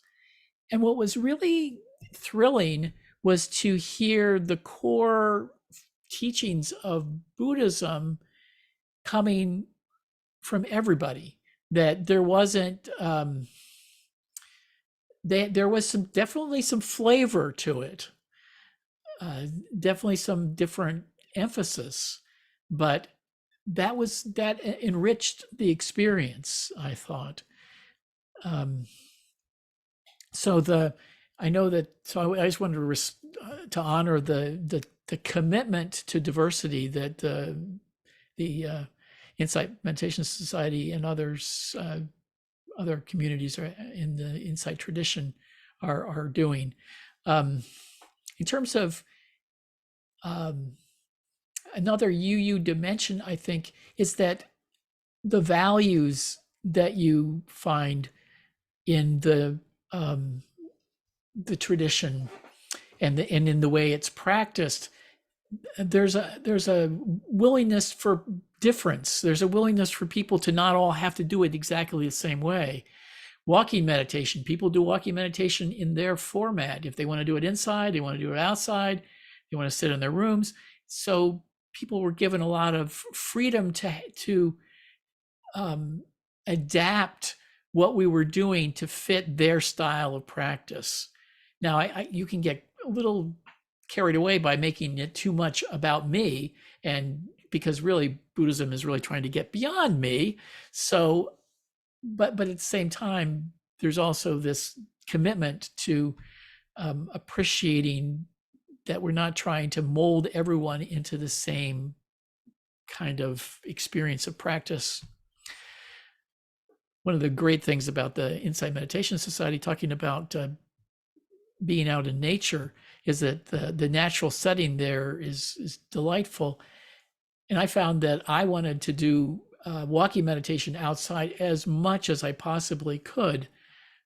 And what was really thrilling was to hear the core teachings of Buddhism coming from everybody, that there wasn't, there was definitely some flavor to it, definitely some different emphasis, but that enriched the experience, I thought. So I just wanted to honor the commitment to diversity that the Insight Meditation Society and others, other communities in the Insight tradition are doing. In terms of another UU dimension, I think, is that the values that you find in the tradition and in the way it's practiced, there's a willingness for difference. There's a willingness for people to not all have to do it exactly the same way. Walking meditation, people do walking meditation in their format. If they want to do it inside, they want to do it outside, they want to sit in their rooms. So people were given a lot of freedom to adapt what we were doing to fit their style of practice. Now, you can get a little carried away by making it too much about me, and because really Buddhism is really trying to get beyond me. So, but at the same time, there's also this commitment to appreciating that we're not trying to mold everyone into the same kind of experience of practice. One of the great things about the Insight Meditation Society, talking about being out in nature, is that the natural setting there is delightful. And I found that I wanted to do walking meditation outside as much as I possibly could,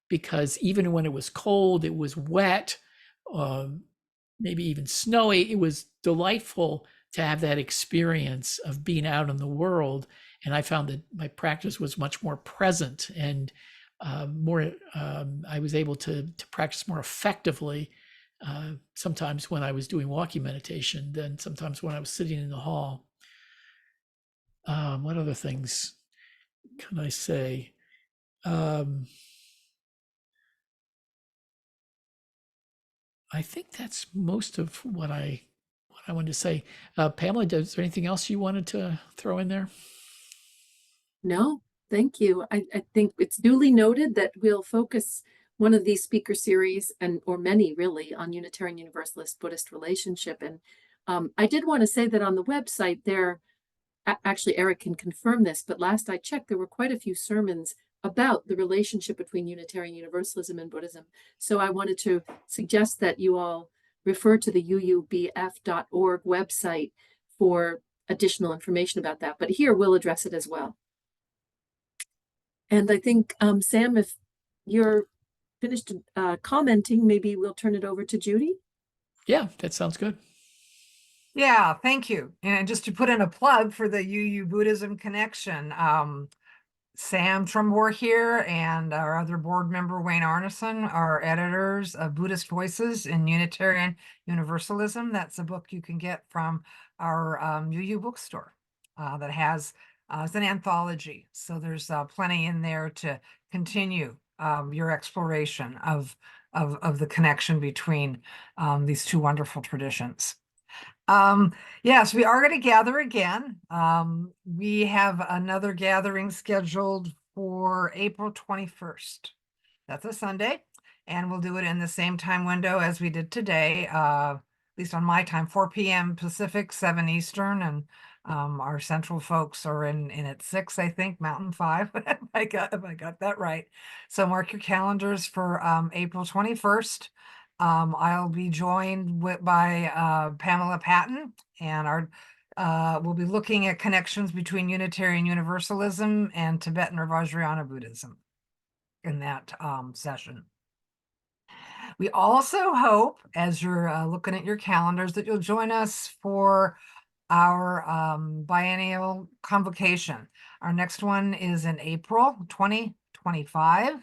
because even when it was cold, it was wet, maybe even snowy, it was delightful to have that experience of being out in the world. And I found that my practice was much more present and I was able to practice more effectively sometimes when I was doing walking meditation than sometimes when I was sitting in the hall. What other things can I say? I think that's most of what I wanted to say. Pamela, is there anything else you wanted to throw in there? No, thank you. I think it's duly noted that we'll focus one of these speaker series, or many really, on Unitarian Universalist Buddhist relationship. And I did want to say that on the website there, actually Eric can confirm this, but last I checked, there were quite a few sermons about the relationship between Unitarian Universalism and Buddhism. So I wanted to suggest that you all refer to the UUBF.org website for additional information about that. But here we'll address it as well. And I think, Sam, if you're finished commenting, maybe we'll turn it over to Judy. Yeah, that sounds good. Yeah, thank you. And just to put in a plug for the UU Buddhism Connection, Sam Trumbore here and our other board member, Wayne Arneson, are editors of Buddhist Voices in Unitarian Universalism. That's a book you can get from our UU bookstore that has, it's an anthology. So there's plenty in there to continue your exploration of the connection between these two wonderful traditions. Yes, we are going to gather again. We have another gathering scheduled for April 21st. That's a Sunday, and we'll do it in the same time window as we did today, at least on my time, 4 p.m. Pacific, 7 Eastern, and our central folks are in at 6, I think, Mountain 5, if I got that right. So mark your calendars for April 21st. I'll be joined by Pamela Patton, and we'll be looking at connections between Unitarian Universalism and Tibetan or Vajrayana Buddhism in that session. We also hope, as you're looking at your calendars, that you'll join us for our biennial convocation. Our next one is in April 2025.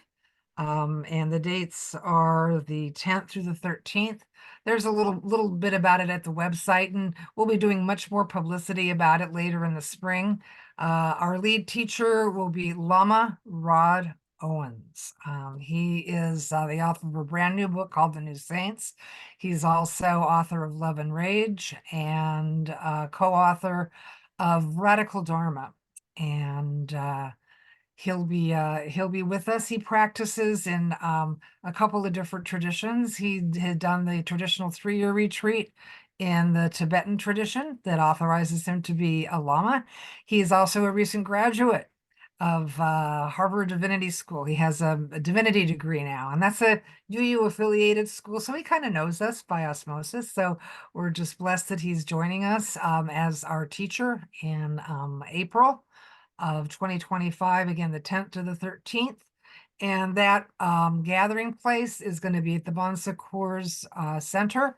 And the dates are the 10th through the 13th. There's a little bit about it at the website, and we'll be doing much more publicity about it later in the spring. Our lead teacher will be Lama Rod Owens. He is the author of a brand new book called The New Saints. He's also author of Love and Rage and co-author of Radical Dharma. And he'll be with us. He practices in a couple of different traditions. He had done the traditional 3-year retreat in the Tibetan tradition that authorizes him to be a Lama. He is also a recent graduate of Harvard Divinity School. He has a divinity degree now, and that's a UU affiliated school. So he kind of knows us by osmosis. So we're just blessed that he's joining us as our teacher in April of 2025, again, the 10th to the 13th. And that gathering place is going to be at the Bon Secours Center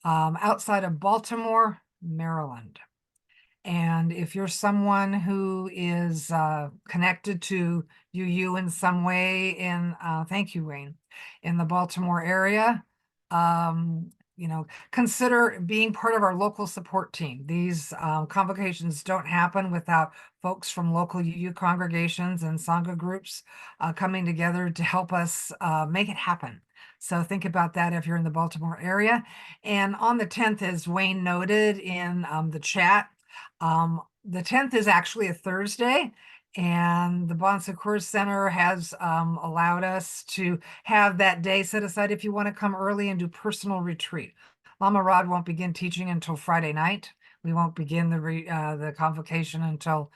outside of Baltimore, Maryland. And if you're someone who is connected to UU in some way thank you, Wayne, in the Baltimore area, consider being part of our local support team. These convocations don't happen without folks from local UU congregations and Sangha groups coming together to help us make it happen. So think about that if you're in the Baltimore area. And on the 10th, as Wayne noted in the chat, the 10th is actually a Thursday, and the Bon Secours Center has allowed us to have that day set aside if you want to come early and do personal retreat. Lama Rod won't begin teaching until Friday night. We won't begin the convocation until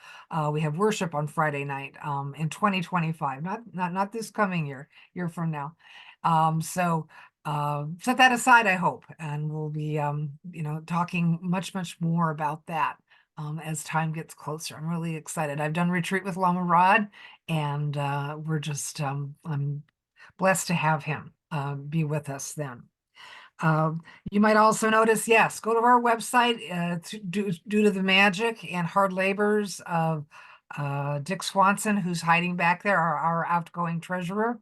we have worship on Friday night in 2025, not this coming year from now. So set that aside, I hope, and we'll be talking much more about that as time gets closer. I'm really excited. I've done retreat with Lama Rod, and we're just I'm blessed to have him be with us then. You might also notice, yes, go to our website due to the magic and hard labors of Dick Swanson, who's hiding back there, our outgoing treasurer,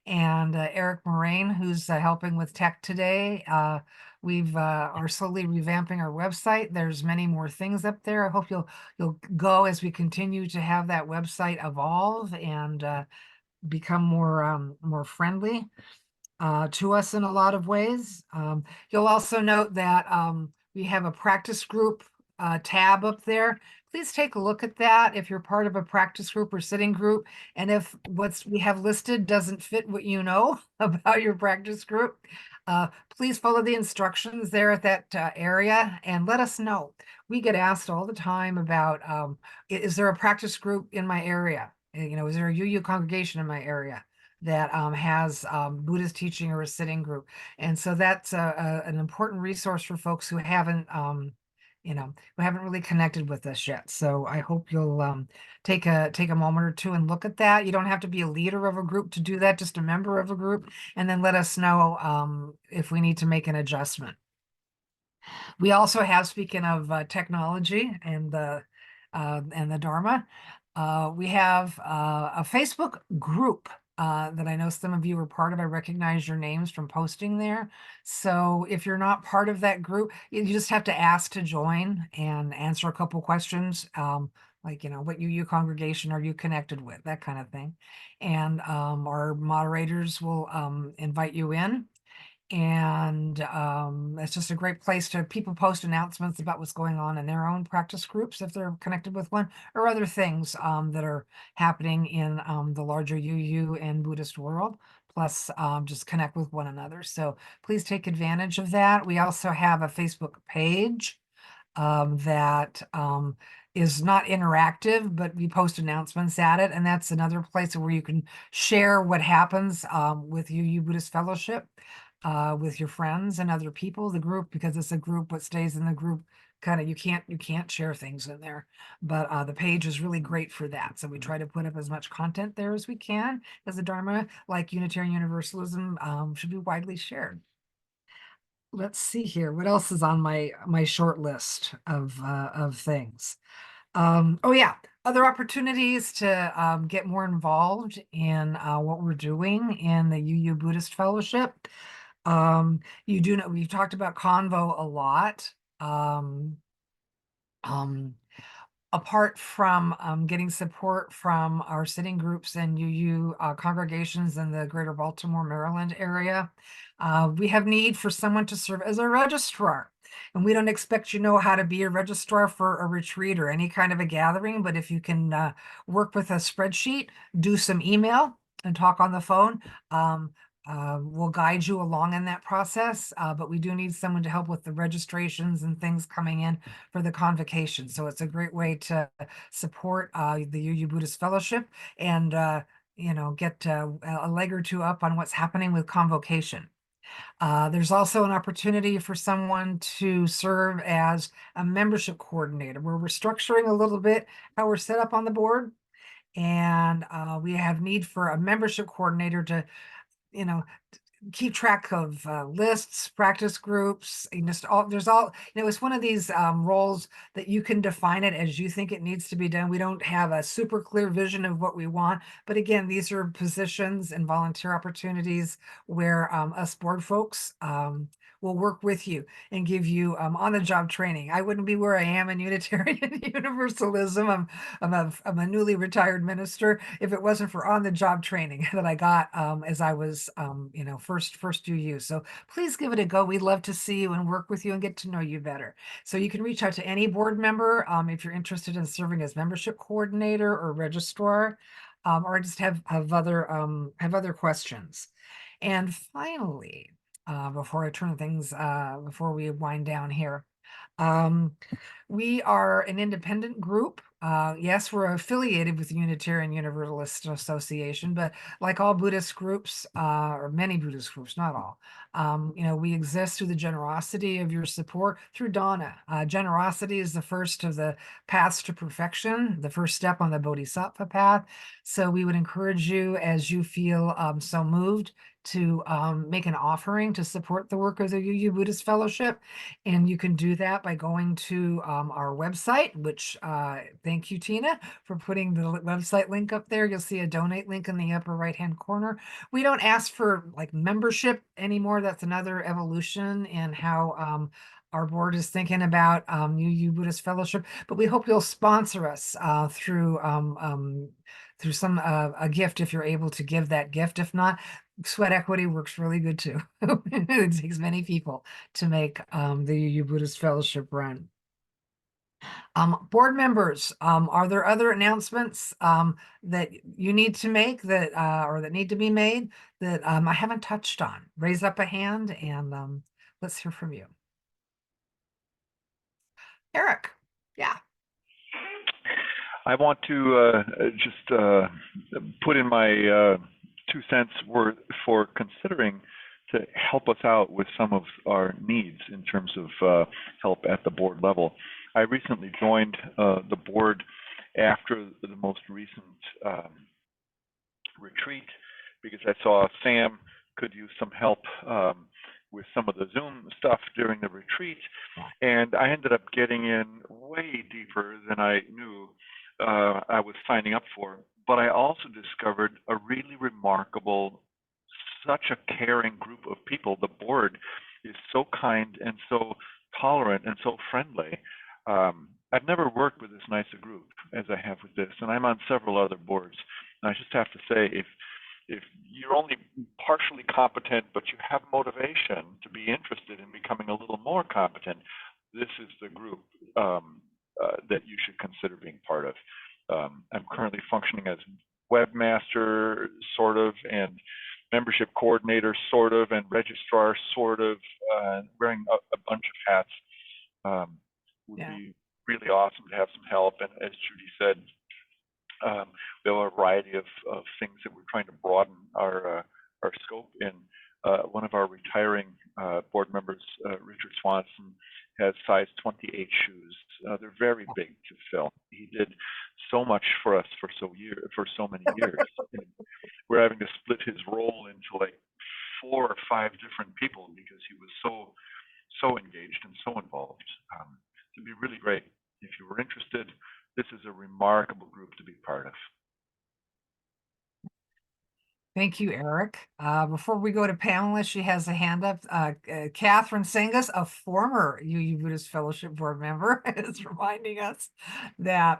and Eric Moraine, who's helping with tech today. We've are slowly revamping our website. There's many more things up there. I hope you'll go as we continue to have that website evolve and become more friendly to us in a lot of ways. You'll also note that we have a practice group tab up there. Please take a look at that if you're part of a practice group or sitting group. And if what we have listed doesn't fit what you know about your practice group, please follow the instructions there at that area and let us know. We get asked all the time about, is there a practice group in my area? Is there a UU congregation in my area that has Buddhist teaching or a sitting group? And so that's an important resource for folks who haven't really connected with us yet. So I hope you'll take a moment or two and look at that. You don't have to be a leader of a group to do that, just a member of a group, and then let us know if we need to make an adjustment. We also have, speaking of technology and the Dharma, we have a Facebook group that I know some of you are part of. I recognize your names from posting there. So if you're not part of that group, you just have to ask to join and answer a couple questions, like, what UU congregation are you connected with, that kind of thing. And our moderators will invite you in. And it's just a great place to people post announcements about what's going on in their own practice groups if they're connected with one, or other things that are happening in the larger UU and Buddhist world. Plus, just connect with one another. So please take advantage of that. We also have a Facebook page that is not interactive, but we post announcements at it. And that's another place where you can share what happens with UU Buddhist Fellowship with your friends and other people, the group, because it's a group, what stays in the group, kind of, you can't share things in there, but the page is really great for that. So we try to put up as much content there as we can, as the Dharma, like Unitarian Universalism, should be widely shared. Let's see here. What else is on my short list of things? Oh yeah, other opportunities to get more involved in what we're doing in the UU Buddhist Fellowship. You do know we've talked about Convo a lot. Apart from getting support from our sitting groups and UU congregations in the greater Baltimore, Maryland area, we have need for someone to serve as a registrar. And we don't expect you know how to be a registrar for a retreat or any kind of a gathering, but if you can work with a spreadsheet, do some email and talk on the phone, we'll guide you along in that process, but we do need someone to help with the registrations and things coming in for the convocation. So it's a great way to support the UU Buddhist Fellowship and get a leg or two up on what's happening with convocation. There's also an opportunity for someone to serve as a membership coordinator, where we're structuring a little bit how we're set up on the board. And we have need for a membership coordinator to keep track of lists, practice groups, it's one of these roles that you can define it as you think it needs to be done. We don't have a super clear vision of what we want, but again, these are positions and volunteer opportunities where us board folks will work with you and give you on-the-job training. I wouldn't be where I am in Unitarian Universalism. I'm a newly retired minister if it wasn't for on-the-job training that I got as I was first UU. So please give it a go. We'd love to see you and work with you and get to know you better. So you can reach out to any board member if you're interested in serving as membership coordinator or registrar, or just have other questions. And finally, before I turn things, before we wind down here, we are an independent group. Yes, we're affiliated with the Unitarian Universalist Association, but like all Buddhist groups, or many Buddhist groups, not all, we exist through the generosity of your support through Dana. Generosity is the first of the paths to perfection, the first step on the Bodhisattva path. So we would encourage you, as you feel so moved, to make an offering to support the work of the UU Buddhist Fellowship. And you can do that by going to our website, which thank you, Tina, for putting the website link up there. You'll see a donate link in the upper right-hand corner. We don't ask for membership anymore. That's another evolution in how our board is thinking about UU Buddhist Fellowship, but we hope you'll sponsor us through some a gift if you're able to give that gift. If not, sweat equity works really good too. It takes many people to make the UU Buddhist Fellowship run. Board members, are there other announcements that you need to make that or that need to be made that I haven't touched on? Raise up a hand and let's hear from you. Eric, yeah. I want to just put in my 2 cents worth for considering to help us out with some of our needs in terms of help at the board level. I recently joined the board after the most recent retreat because I saw Sam could use some help with some of the Zoom stuff during the retreat, and I ended up getting in way deeper than I knew I was signing up for. But I also discovered a really remarkable, such a caring group of people. The board is so kind and so tolerant and so friendly. I've never worked with as nice a group as I have with this, and I'm on several other boards. And I just have to say, if you're only partially competent, but you have motivation to be interested in becoming a little more competent, this is the group that you should consider being part of. I'm currently functioning as webmaster, sort of, and membership coordinator, sort of, and registrar, sort of, wearing a bunch of hats. Would be really awesome to have some help. And as Judy said, we have a variety of things that we're trying to broaden our scope in. One of our retiring board members, Richard Swanson, has size 28 shoes. They're very big to fill. He did so much for us for so many years. And we're having to split his role into like 4 or 5 different people because he was so engaged and so involved. It'd be really great if you were interested. This is a remarkable group to be part of. Thank you, Eric. Before we go to panelists, she has a hand up. Catherine Sengas, a former UU Buddhist Fellowship board member, is reminding us that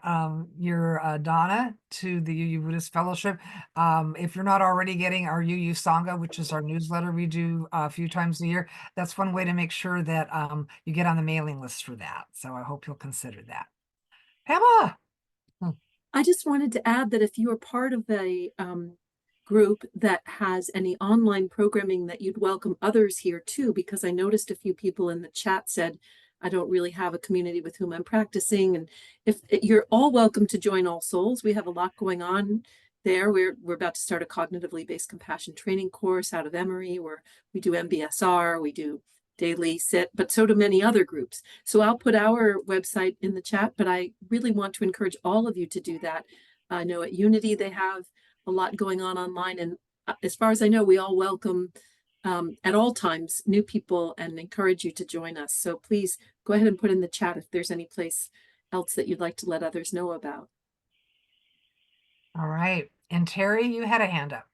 you're Donna to the UU Buddhist Fellowship. If you're not already getting our UU Sangha, which is our newsletter we do a few times a year, that's one way to make sure that you get on the mailing list for that. So I hope you'll consider that. Pamela. I just wanted to add that if you are part of a group that has any online programming, that you'd welcome others here too, because I noticed a few people in the chat said, I don't really have a community with whom I'm practicing. And if you're all welcome to join All Souls, we have a lot going on there. We're about to start a cognitively based compassion training course out of Emory, where we do MBSR, we do daily sit, but so do many other groups. So I'll put our website in the chat, but I really want to encourage all of you to do that. I know at Unity they have a lot going on online, and as far as I know, we all welcome at all times new people and encourage you to join us. So please go ahead and put in the chat if there's any place else that you'd like to let others know about. All right. And Terry, you had a hand up.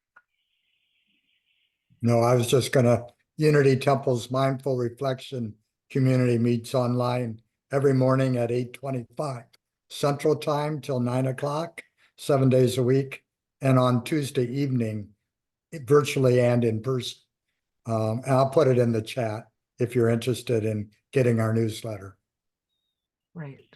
No, I was just gonna, Unity Temple's Mindful Reflection Community meets online every morning at 8:25 Central Time till 9 o'clock, 7 days a week, and on Tuesday evening, virtually and in person. And I'll put it in the chat if you're interested in getting our newsletter. Great.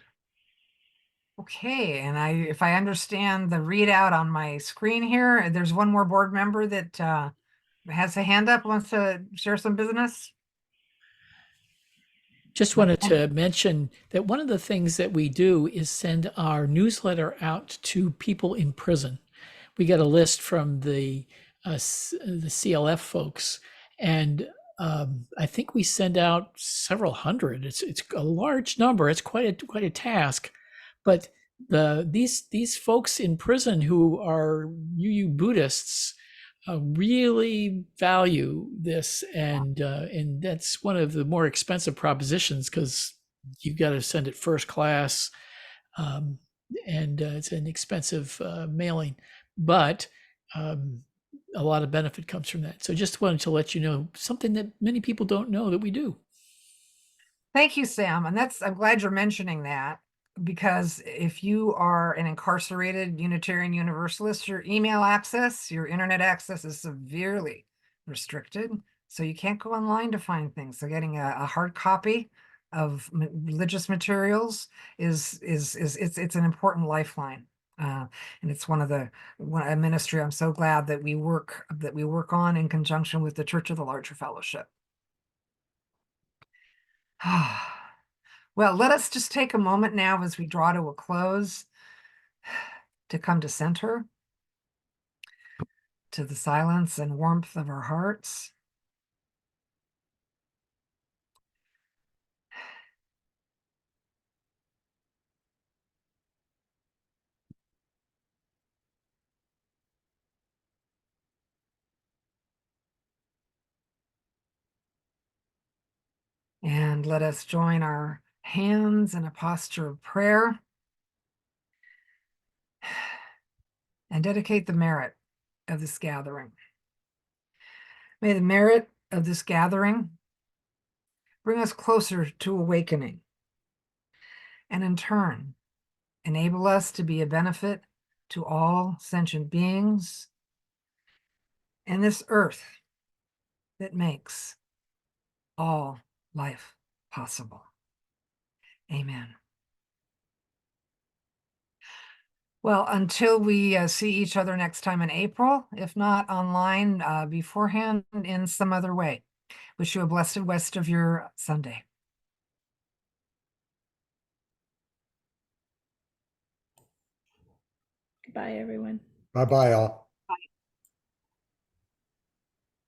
Okay, and if I understand the readout on my screen here, there's one more board member that has a hand up, wants to share some business. Just wanted to mention that one of the things that we do is send our newsletter out to people in prison. We get a list from the CLF folks, and I think we send out several hundred. It's a large number. It's quite a task, but these folks in prison who are UU Buddhists really value this, and that's one of the more expensive propositions because you've got to send it first class, and it's an expensive mailing, but a lot of benefit comes from that. So just wanted to let you know something that many people don't know that we do. Thank you, Sam. And I'm glad you're mentioning that, because if you are an incarcerated Unitarian Universalist, your email access, your internet access is severely restricted. So you can't go online to find things. So getting a hard copy of religious materials it's an important lifeline. And it's a ministry I'm so glad that we work on in conjunction with the Church of the Larger Fellowship. Well, let us just take a moment now as we draw to a close to come to center, to the silence and warmth of our hearts. And let us join our hands in a posture of prayer and dedicate the merit of this gathering. May the merit of this gathering bring us closer to awakening, and in turn, enable us to be a benefit to all sentient beings and this earth that makes all life possible. Amen. Well, until we see each other next time in April, if not online beforehand in some other way. Wish you a blessed rest of your Sunday. Goodbye, everyone. Bye-bye all.